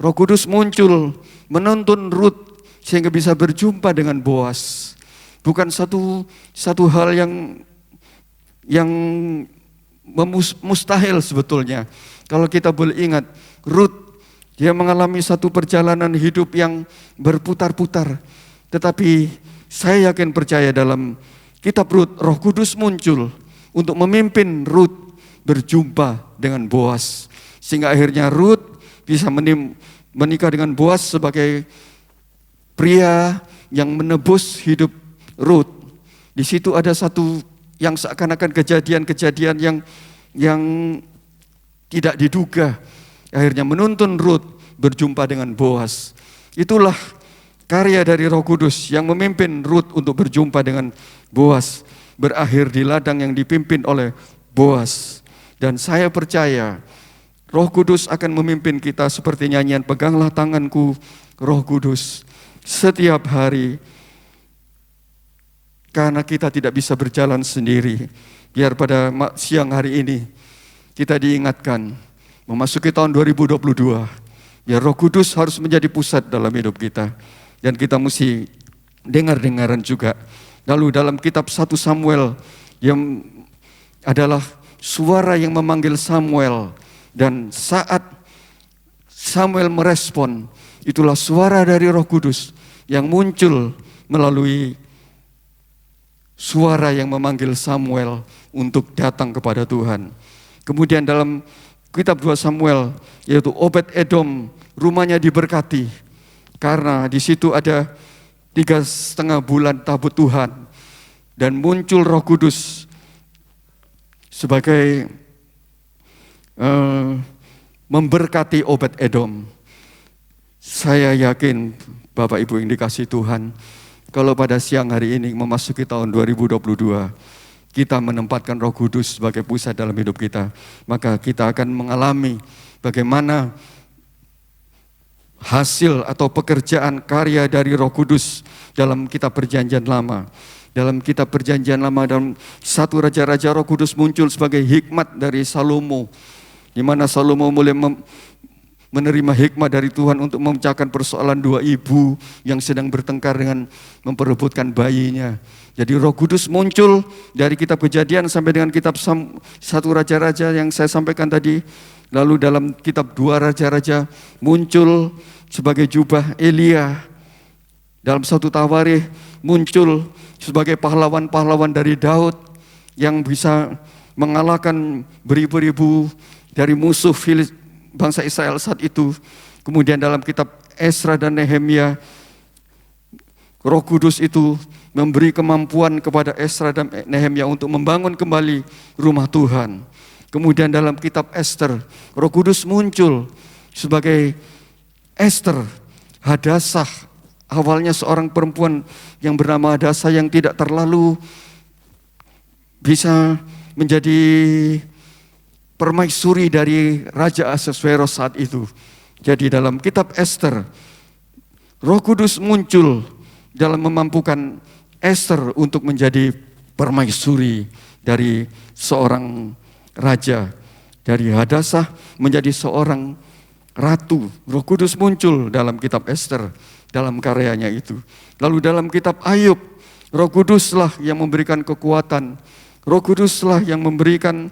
Roh Kudus muncul menuntun Rut sehingga bisa berjumpa dengan Boas. Bukan satu hal yang mustahil sebetulnya. Kalau kita boleh ingat, Rut dia mengalami satu perjalanan hidup yang berputar-putar. Tetapi saya yakin percaya dalam kitab Rut, Roh Kudus muncul untuk memimpin Rut berjumpa dengan Boas. Sehingga akhirnya Rut bisa menikah dengan Boas sebagai pria yang menebus hidup Rut. Di situ ada satu yang seakan-akan kejadian-kejadian yang tidak diduga. Akhirnya menuntun Rut berjumpa dengan Boas. Itulah karya dari Roh Kudus yang memimpin Rut untuk berjumpa dengan Boas. Berakhir di ladang yang dipimpin oleh Boas. Dan saya percaya Roh Kudus akan memimpin kita seperti nyanyian "Peganglah tanganku, Roh Kudus", setiap hari. Karena kita tidak bisa berjalan sendiri. Biar pada siang hari ini kita diingatkan memasuki tahun 2022, biar Roh Kudus harus menjadi pusat dalam hidup kita. Dan kita mesti dengar-dengaran juga. Lalu dalam kitab 1 Samuel yang adalah suara yang memanggil Samuel, dan saat Samuel merespon, itulah suara dari Roh Kudus yang muncul melalui suara yang memanggil Samuel untuk datang kepada Tuhan. Kemudian dalam kitab 2 Samuel, yaitu Obed-Edom, rumahnya diberkati karena di situ ada 3,5 bulan tabut Tuhan, dan muncul Roh Kudus sebagai memberkati Obed-Edom. Saya yakin Bapak Ibu yang dikasihi Tuhan, kalau pada siang hari ini memasuki tahun 2022, kita menempatkan Roh Kudus sebagai pusat dalam hidup kita, maka kita akan mengalami bagaimana hasil atau pekerjaan karya dari Roh Kudus dalam kitab Perjanjian Lama. Dalam kitab Perjanjian Lama, dalam 1 Raja-Raja, Roh Kudus muncul sebagai hikmat dari Salomo, di mana Salomo mulai menerima hikmat dari Tuhan untuk memecahkan persoalan 2 ibu yang sedang bertengkar dengan memperebutkan bayinya. Jadi Roh Kudus muncul dari kitab Kejadian sampai dengan kitab 1 Raja-Raja yang saya sampaikan tadi. Lalu dalam kitab 2 Raja-Raja muncul sebagai jubah Elia. Dalam 1 Tawarikh muncul sebagai pahlawan-pahlawan dari Daud yang bisa mengalahkan beribu-ribu dari musuh bangsa Israel saat itu. Kemudian dalam kitab Esra dan Nehemia, Roh Kudus itu memberi kemampuan kepada Esra dan Nehemia untuk membangun kembali rumah Tuhan. Kemudian dalam kitab Ester, Roh Kudus muncul sebagai Ester, Hadasah, awalnya seorang perempuan yang bernama Hadasah yang tidak terlalu bisa menjadi permaisuri dari Raja Ahasuerus saat itu. Jadi dalam kitab Ester, Roh Kudus muncul dalam memampukan Ester untuk menjadi permaisuri dari seorang raja. Dari Hadasah menjadi seorang ratu. Roh Kudus muncul dalam kitab Ester, dalam karyanya itu. Lalu dalam kitab Ayub, Roh Kuduslah yang memberikan kekuatan. Roh Kuduslah yang memberikan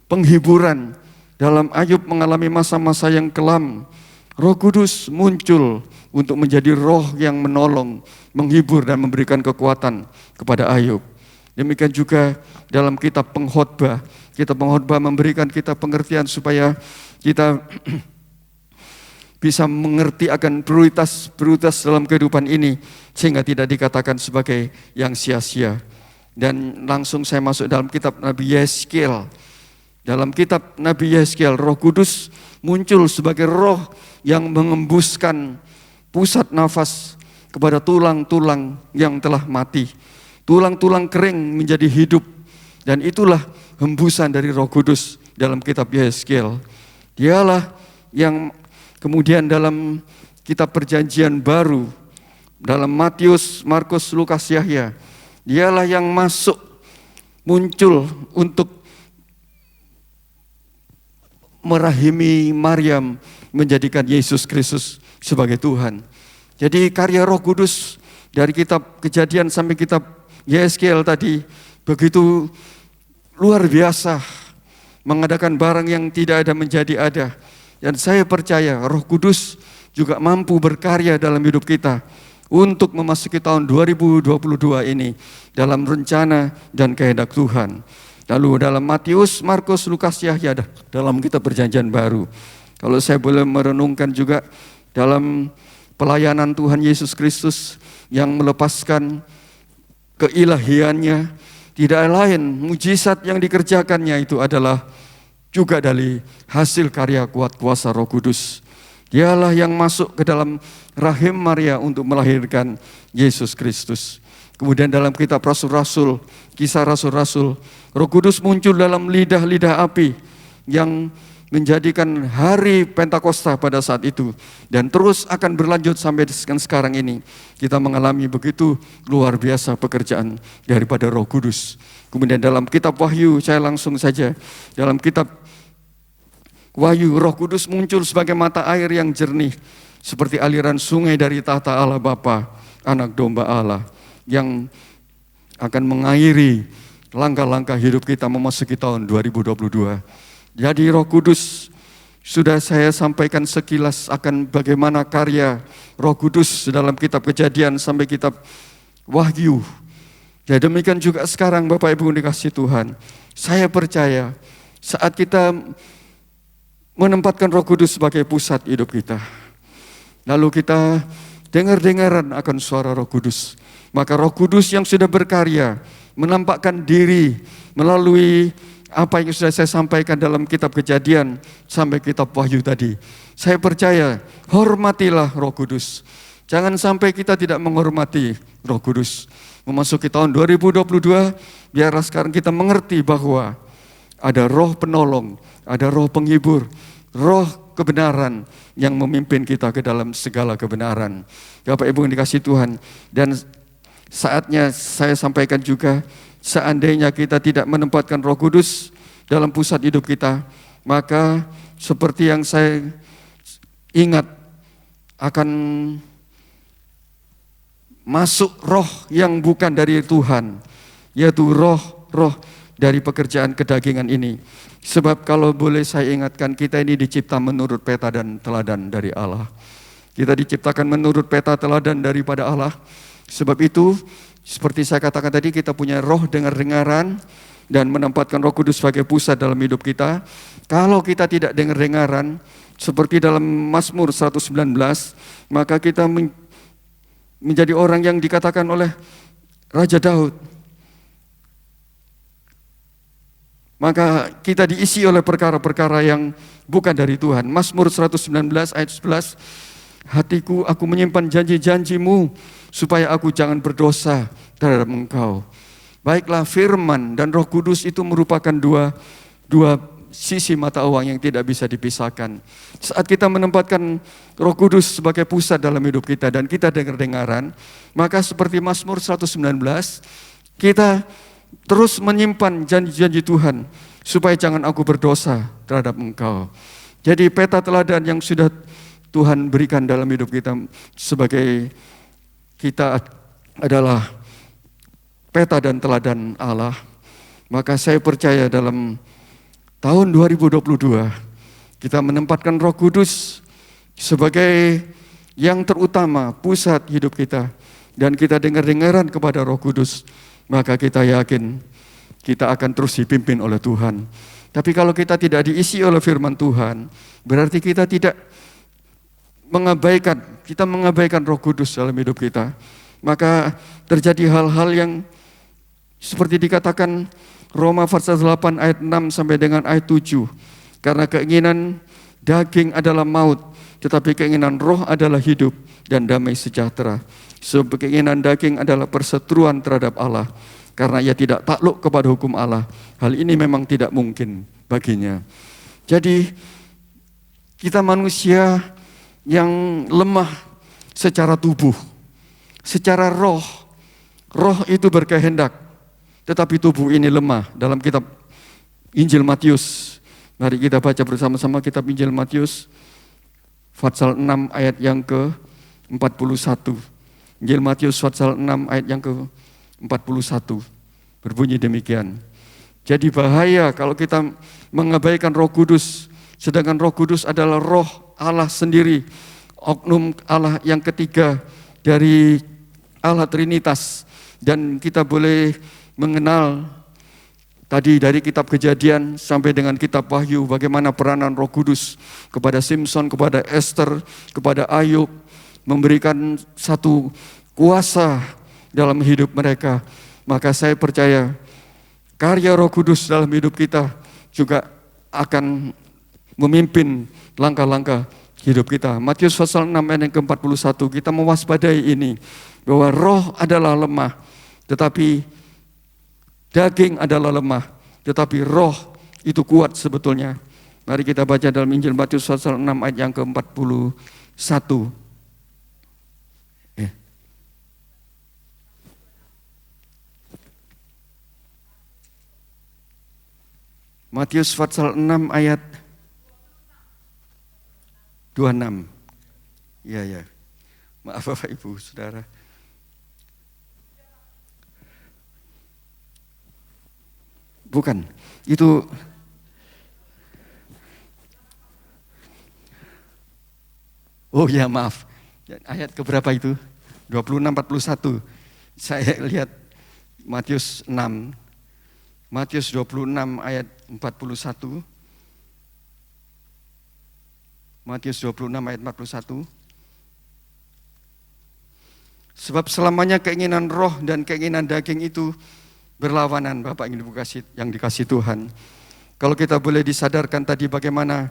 penghiburan. Dalam Ayub mengalami masa-masa yang kelam, Roh Kudus muncul untuk menjadi roh yang menolong, menghibur dan memberikan kekuatan kepada Ayub. Demikian juga dalam kitab Pengkhotbah. Kitab Pengkhotbah memberikan kita pengertian supaya kita bisa mengerti akan prioritas dalam kehidupan ini, sehingga tidak dikatakan sebagai yang sia-sia. Dan langsung saya masuk dalam kitab Nabi Yeskiel. Dalam kitab Nabi Yeskiel, Roh Kudus muncul sebagai roh yang mengembuskan pusat nafas kepada tulang-tulang yang telah mati. Tulang-tulang kering menjadi hidup, dan itulah hembusan dari Roh Kudus dalam kitab Yeskiel. Dialah yang kemudian dalam kitab Perjanjian Baru, dalam Matius, Markus, Lukas, Yahya, dialah yang masuk muncul untuk merahimi Maryam, menjadikan Yesus Kristus sebagai Tuhan. Jadi karya Roh Kudus dari kitab Kejadian sampai kitab Yeskiel tadi begitu luar biasa, mengadakan barang yang tidak ada menjadi ada. Dan saya percaya Roh Kudus juga mampu berkarya dalam hidup kita untuk memasuki tahun 2022 ini dalam rencana dan kehendak Tuhan. Lalu dalam Matius, Markus, Lukas, Yahya dalam kitab Perjanjian Baru. Kalau saya boleh merenungkan juga dalam pelayanan Tuhan Yesus Kristus yang melepaskan keilahiannya, tidak lain mujizat yang dikerjakannya itu adalah juga dari hasil karya kuat kuasa Roh Kudus. Dialah yang masuk ke dalam rahim Maria untuk melahirkan Yesus Kristus. Kemudian dalam kitab Rasul-Rasul, Kisah Rasul-Rasul, Roh Kudus muncul dalam lidah-lidah api yang menjadikan hari Pentakosta pada saat itu, dan terus akan berlanjut sampai sekarang ini. Kita mengalami begitu luar biasa pekerjaan daripada Roh Kudus. Kemudian dalam kitab Wahyu, saya langsung saja, dalam kitab Wahyu, Roh Kudus muncul sebagai mata air yang jernih, seperti aliran sungai dari tahta Allah Bapa. anak domba Allah yang akan mengakhiri langkah-langkah hidup kita memasuki tahun 2022. Jadi Roh Kudus, sudah saya sampaikan sekilas akan bagaimana karya Roh Kudus dalam kitab Kejadian sampai kitab Wahyu. Ya demikian juga sekarang Bapak Ibu dikasih Tuhan. Saya percaya saat kita menempatkan Roh Kudus sebagai pusat hidup kita, lalu kita dengar-dengaran akan suara Roh Kudus, maka Roh Kudus yang sudah berkarya menampakkan diri melalui apa yang sudah saya sampaikan dalam kitab Kejadian sampai kitab Wahyu tadi. Saya percaya, hormatilah Roh Kudus. Jangan sampai kita tidak menghormati Roh Kudus. Memasuki tahun 2022, biarlah sekarang kita mengerti bahwa ada roh penolong, ada roh penghibur, roh kebenaran yang memimpin kita ke dalam segala kebenaran. Bapak Ibu yang dikasihi Tuhan, dan saatnya saya sampaikan juga, seandainya kita tidak menempatkan Roh Kudus dalam pusat hidup kita, maka seperti yang saya ingat akan masuk roh yang bukan dari Tuhan, yaitu roh dari pekerjaan kedagingan ini. Sebab kalau boleh saya ingatkan, kita ini dicipta menurut peta dan teladan dari Allah. Kita diciptakan menurut peta teladan daripada Allah. Sebab itu, seperti saya katakan tadi, kita punya roh dengar-dengaran dan menempatkan Roh Kudus sebagai pusat dalam hidup kita. Kalau kita tidak dengar-dengaran, seperti dalam Mazmur 119, maka kita menjadi orang yang dikatakan oleh Raja Daud, maka kita diisi oleh perkara-perkara yang bukan dari Tuhan. Mazmur 119 ayat 11, hatiku aku menyimpan janji-janjimu supaya aku jangan berdosa terhadap Engkau. Baiklah, firman dan Roh Kudus itu merupakan dua sisi mata uang yang tidak bisa dipisahkan. Saat kita menempatkan Roh Kudus sebagai pusat dalam hidup kita dan kita dengar-dengaran, maka seperti Mazmur 119, kita terus menyimpan janji-janji Tuhan supaya jangan aku berdosa terhadap Engkau. Jadi peta teladan yang sudah Tuhan berikan dalam hidup kita sebagai kita adalah peta dan teladan Allah. Maka saya percaya dalam tahun 2022 kita menempatkan Roh Kudus sebagai yang terutama pusat hidup kita, dan kita dengar-dengaran kepada Roh Kudus, maka kita yakin kita akan terus dipimpin oleh Tuhan. Tapi kalau kita tidak diisi oleh firman Tuhan, berarti kita tidak mengabaikan Roh Kudus dalam hidup kita. Maka terjadi hal-hal yang seperti dikatakan Roma pasal 8 ayat 6 sampai dengan ayat 7. Karena keinginan daging adalah maut, tetapi keinginan roh adalah hidup dan damai sejahtera. Sebab keinginan daging adalah perseteruan terhadap Allah, karena ia tidak takluk kepada hukum Allah. Hal ini memang tidak mungkin baginya. Jadi kita manusia yang lemah secara tubuh, secara roh itu berkehendak, tetapi tubuh ini lemah. Dalam kitab Injil Matius, mari kita baca bersama-sama kitab Injil Matius pasal 6 ayat yang ke-41. Injil Matius pasal 6 ayat yang ke-41 berbunyi demikian. Jadi bahaya kalau kita mengabaikan Roh Kudus, sedangkan Roh Kudus adalah roh Allah sendiri, oknum Allah yang ketiga dari Allah Trinitas. Dan kita boleh mengenal tadi dari kitab Kejadian sampai dengan kitab Wahyu bagaimana peranan Roh Kudus kepada Simson, kepada Esther, kepada Ayub, memberikan satu kuasa dalam hidup mereka. Maka saya percaya karya Roh Kudus dalam hidup kita juga akan memimpin langkah-langkah hidup kita. Matius pasal 6 ayat yang ke-41, kita mewaspadai ini bahwa roh adalah lemah, tetapi daging adalah lemah, tetapi roh itu kuat sebetulnya. Mari kita baca dalam Injil Matius pasal 6 ayat yang ke-41. Matius pasal 6 ayat 26. Ya. Maaf Bapak Ibu, Saudara. Bukan, itu oh ya maaf, ayat keberapa itu? 26-41. Saya lihat Matius 6, Matius 26 ayat 41. Matius 26 ayat 41. Sebab selamanya keinginan roh dan keinginan daging itu berlawanan, Bapak yang dikasih Tuhan. Kalau kita boleh disadarkan tadi bagaimana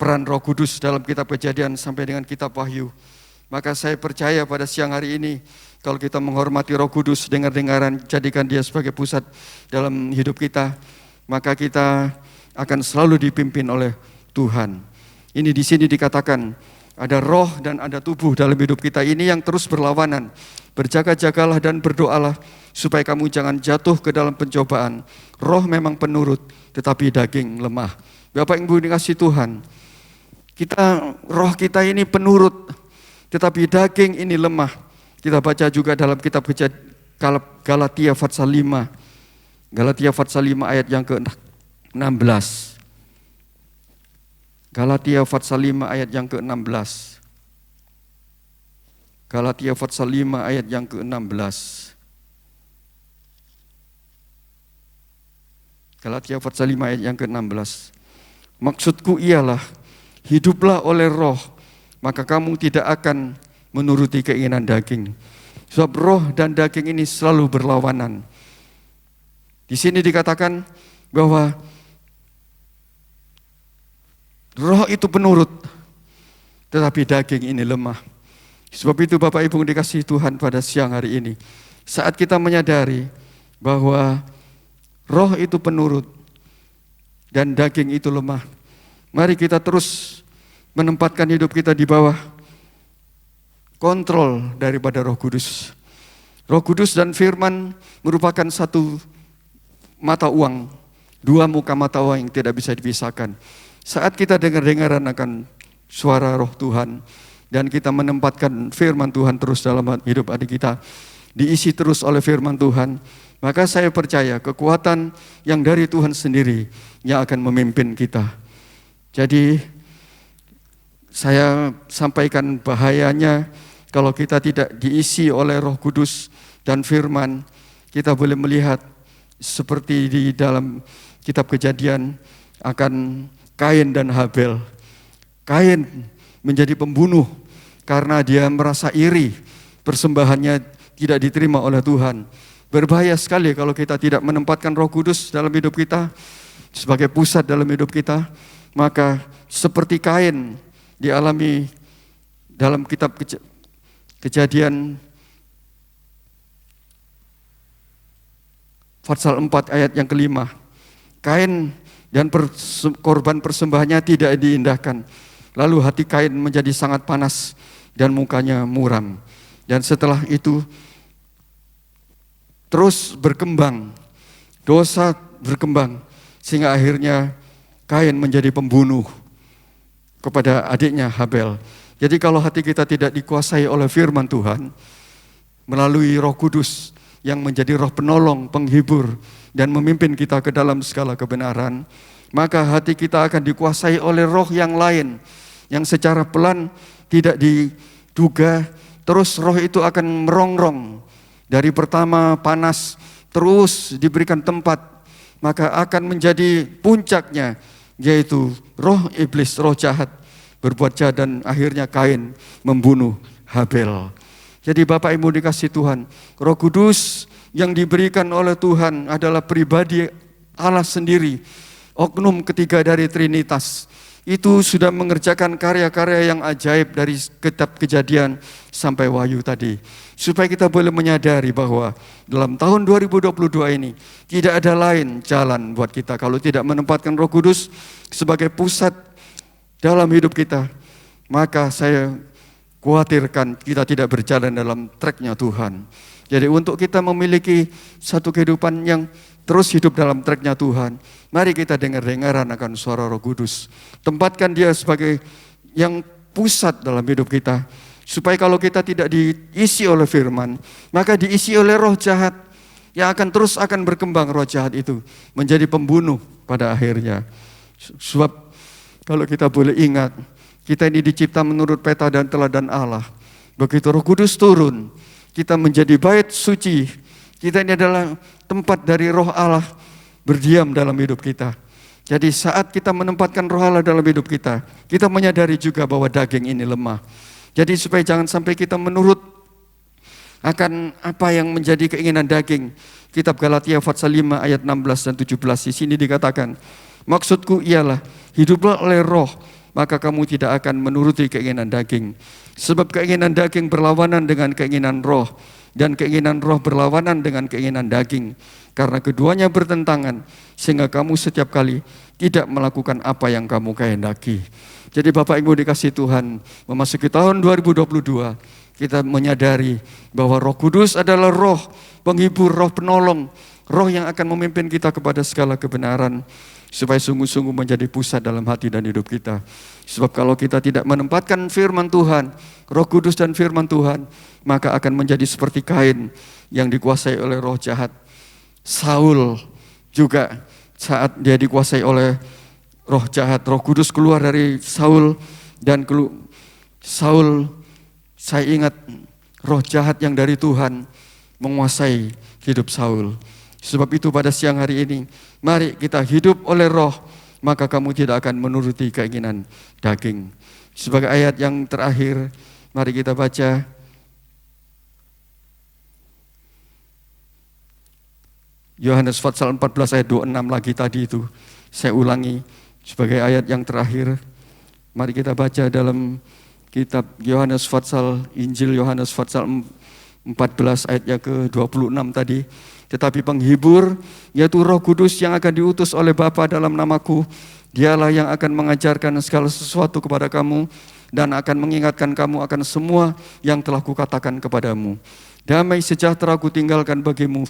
peran Roh Kudus dalam kitab Kejadian sampai dengan kitab Wahyu, maka saya percaya pada siang hari ini kalau kita menghormati Roh Kudus, dengar-dengaran, jadikan dia sebagai pusat dalam hidup kita, maka kita akan selalu dipimpin oleh Tuhan. Ini di sini dikatakan ada roh dan ada tubuh dalam hidup kita ini yang terus berlawanan. Berjaga-jagalah dan berdoalah supaya kamu jangan jatuh ke dalam pencobaan. Roh memang penurut, tetapi daging lemah. Bapak Ibu dikasih Tuhan, roh kita ini penurut, tetapi daging ini lemah. Kita baca juga dalam kitab Galatia pasal 5. Galatia pasal 5 ayat yang ke-16. Galatia pasal 5 ayat yang ke-16. Galatia pasal 5 ayat yang ke-16. Galatia pasal 5 ayat yang ke-16. Maksudku ialah, hiduplah oleh roh, maka kamu tidak akan menuruti keinginan daging. Sebab roh dan daging ini selalu berlawanan. Di sini dikatakan bahwa roh itu penurut, tetapi daging ini lemah. Sebab itu Bapak Ibu dikasihi Tuhan pada siang hari ini, saat kita menyadari bahwa roh itu penurut dan daging itu lemah, mari kita terus menempatkan hidup kita di bawah kontrol daripada Roh Kudus. Roh Kudus dan firman merupakan satu mata uang, dua muka mata uang yang tidak bisa dipisahkan. Saat kita dengar-dengaran akan suara roh Tuhan dan kita menempatkan firman Tuhan terus dalam hidup adik kita, diisi terus oleh firman Tuhan, maka saya percaya kekuatan yang dari Tuhan sendiri yang akan memimpin kita. Jadi saya sampaikan bahayanya kalau kita tidak diisi oleh Roh Kudus dan firman. Kita boleh melihat seperti di dalam kitab Kejadian akan Kain dan Habel. Kain menjadi pembunuh karena dia merasa iri, persembahannya tidak diterima oleh Tuhan. Berbahaya sekali kalau kita tidak menempatkan Roh Kudus dalam hidup kita sebagai pusat dalam hidup kita. Maka seperti Kain dialami dalam kitab Kejadian pasal 4 ayat yang ke-5. Kain dan korban persembahannya tidak diindahkan. Lalu hati Kain menjadi sangat panas dan mukanya muram. Dan setelah itu terus berkembang, dosa berkembang, sehingga akhirnya Kain menjadi pembunuh kepada adiknya Habel. Jadi kalau hati kita tidak dikuasai oleh firman Tuhan, melalui Roh Kudus yang menjadi roh penolong, penghibur, dan memimpin kita ke dalam segala kebenaran, maka hati kita akan dikuasai oleh roh yang lain, yang secara pelan tidak diduga, terus roh itu akan merongrong. Dari pertama panas, terus diberikan tempat, maka akan menjadi puncaknya, yaitu roh iblis, roh jahat, berbuat jahat, dan akhirnya Kain membunuh Habel. Jadi Bapak Ibu dikasih Tuhan, Roh Kudus yang diberikan oleh Tuhan adalah pribadi Allah sendiri, oknum ketiga dari Trinitas. Itu sudah mengerjakan karya-karya yang ajaib dari kitab Kejadian sampai Wahyu tadi. Supaya kita boleh menyadari bahwa dalam tahun 2022 ini tidak ada lain jalan buat kita kalau tidak menempatkan Roh Kudus sebagai pusat dalam hidup kita. Maka saya khawatirkan kita tidak berjalan dalam tracknya Tuhan. Jadi untuk kita memiliki satu kehidupan yang terus hidup dalam tracknya Tuhan, mari kita dengar-dengaran akan suara Roh Kudus. Tempatkan dia sebagai yang pusat dalam hidup kita. Supaya kalau kita tidak diisi oleh firman, maka diisi oleh roh jahat, yang akan berkembang roh jahat itu menjadi pembunuh pada akhirnya. Sebab kalau kita boleh ingat, kita ini dicipta menurut peta dan teladan Allah. Begitu Roh Kudus turun, kita menjadi bait suci. Kita ini adalah tempat dari Roh Allah berdiam dalam hidup kita. Jadi saat kita menempatkan Roh Allah dalam hidup kita, kita menyadari juga bahwa daging ini lemah. Jadi supaya jangan sampai kita menurut akan apa yang menjadi keinginan daging. Kitab Galatia pasal 5 ayat 16 dan 17 di sini dikatakan, maksudku ialah hiduplah oleh Roh, maka kamu tidak akan menuruti keinginan daging. Sebab keinginan daging berlawanan dengan keinginan Roh, dan keinginan Roh berlawanan dengan keinginan daging. Karena keduanya bertentangan, sehingga kamu setiap kali tidak melakukan apa yang kamu kehendaki. Jadi Bapak Ibu dikasih Tuhan, memasuki tahun 2022, kita menyadari bahwa Roh Kudus adalah Roh penghibur, Roh penolong, Roh yang akan memimpin kita kepada segala kebenaran, supaya sungguh-sungguh menjadi pusat dalam hati dan hidup kita. Sebab kalau kita tidak menempatkan firman Tuhan, Roh Kudus dan firman Tuhan, maka akan menjadi seperti Kain yang dikuasai oleh roh jahat. Saul juga saat dia dikuasai oleh roh jahat, Roh Kudus keluar dari Saul, dan Saul, saya ingat roh jahat yang dari Tuhan menguasai hidup Saul. Sebab itu pada siang hari ini, mari kita hidup oleh Roh, maka kamu tidak akan menuruti keinginan daging. Sebagai ayat yang terakhir, mari kita baca Yohanes pasal 14 ayat 26 lagi tadi itu. Saya ulangi sebagai ayat yang terakhir. Mari kita baca dalam kitab Yohanes pasal Injil Yohanes pasal 14 ayatnya ke-26 tadi. Tetapi penghibur, yaitu Roh Kudus yang akan diutus oleh Bapa dalam namaku, dialah yang akan mengajarkan segala sesuatu kepada kamu dan akan mengingatkan kamu akan semua yang telah kukatakan kepadamu. Damai sejahtera kutinggalkan bagimu,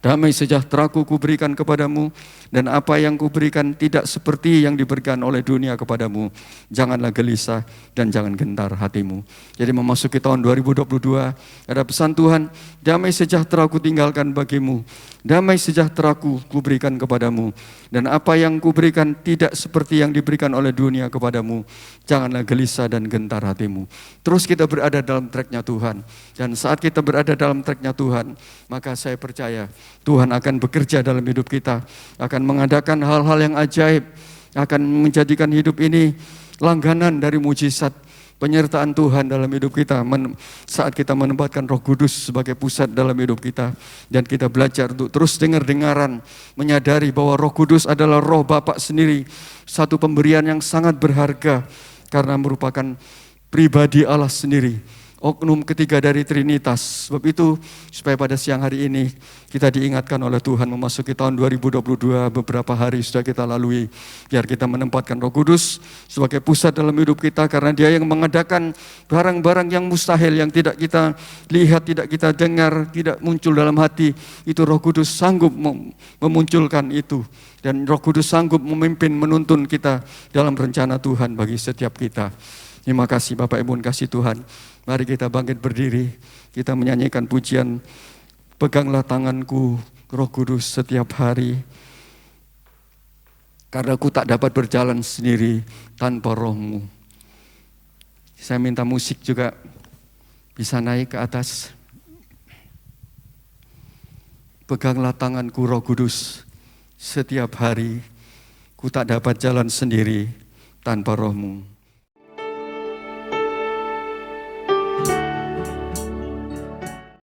damai sejahtera kuberikan kepadamu, dan apa yang kuberikan tidak seperti yang diberikan oleh dunia kepadamu. Janganlah gelisah dan jangan gentar hatimu. Jadi memasuki tahun 2022, ada pesan Tuhan, damai sejahtera kutinggalkan bagimu, damai sejahtera kuberikan kepadamu, dan apa yang kuberikan tidak seperti yang diberikan oleh dunia kepadamu. Janganlah gelisah dan gentar hatimu. Terus kita berada dalam tracknya Tuhan, dan saat kita berada dalam tracknya Tuhan, maka saya percaya Tuhan akan bekerja dalam hidup kita, akan mengadakan hal-hal yang ajaib, akan menjadikan hidup ini langganan dari mujizat penyertaan Tuhan dalam hidup kita saat kita menempatkan Roh Kudus sebagai pusat dalam hidup kita, dan kita belajar untuk terus dengar-dengaran, menyadari bahwa Roh Kudus adalah Roh Bapa sendiri, satu pemberian yang sangat berharga karena merupakan pribadi Allah sendiri, oknum ketiga dari Trinitas. Sebab itu supaya pada siang hari ini kita diingatkan oleh Tuhan memasuki tahun 2022, beberapa hari sudah kita lalui, biar kita menempatkan Roh Kudus sebagai pusat dalam hidup kita, karena Dia yang mengadakan barang-barang yang mustahil, yang tidak kita lihat, tidak kita dengar, tidak muncul dalam hati. Itu Roh Kudus sanggup memunculkan itu, dan Roh Kudus sanggup memimpin, menuntun kita dalam rencana Tuhan bagi setiap kita. Terima kasih Bapak Ibu, kasih Tuhan. Mari kita bangkit berdiri, kita menyanyikan pujian, peganglah tanganku Roh Kudus setiap hari, karena aku tak dapat berjalan sendiri tanpa Roh-Mu. Saya minta musik juga bisa naik ke atas. Peganglah tanganku Roh Kudus setiap hari, ku tak dapat jalan sendiri tanpa Roh-Mu.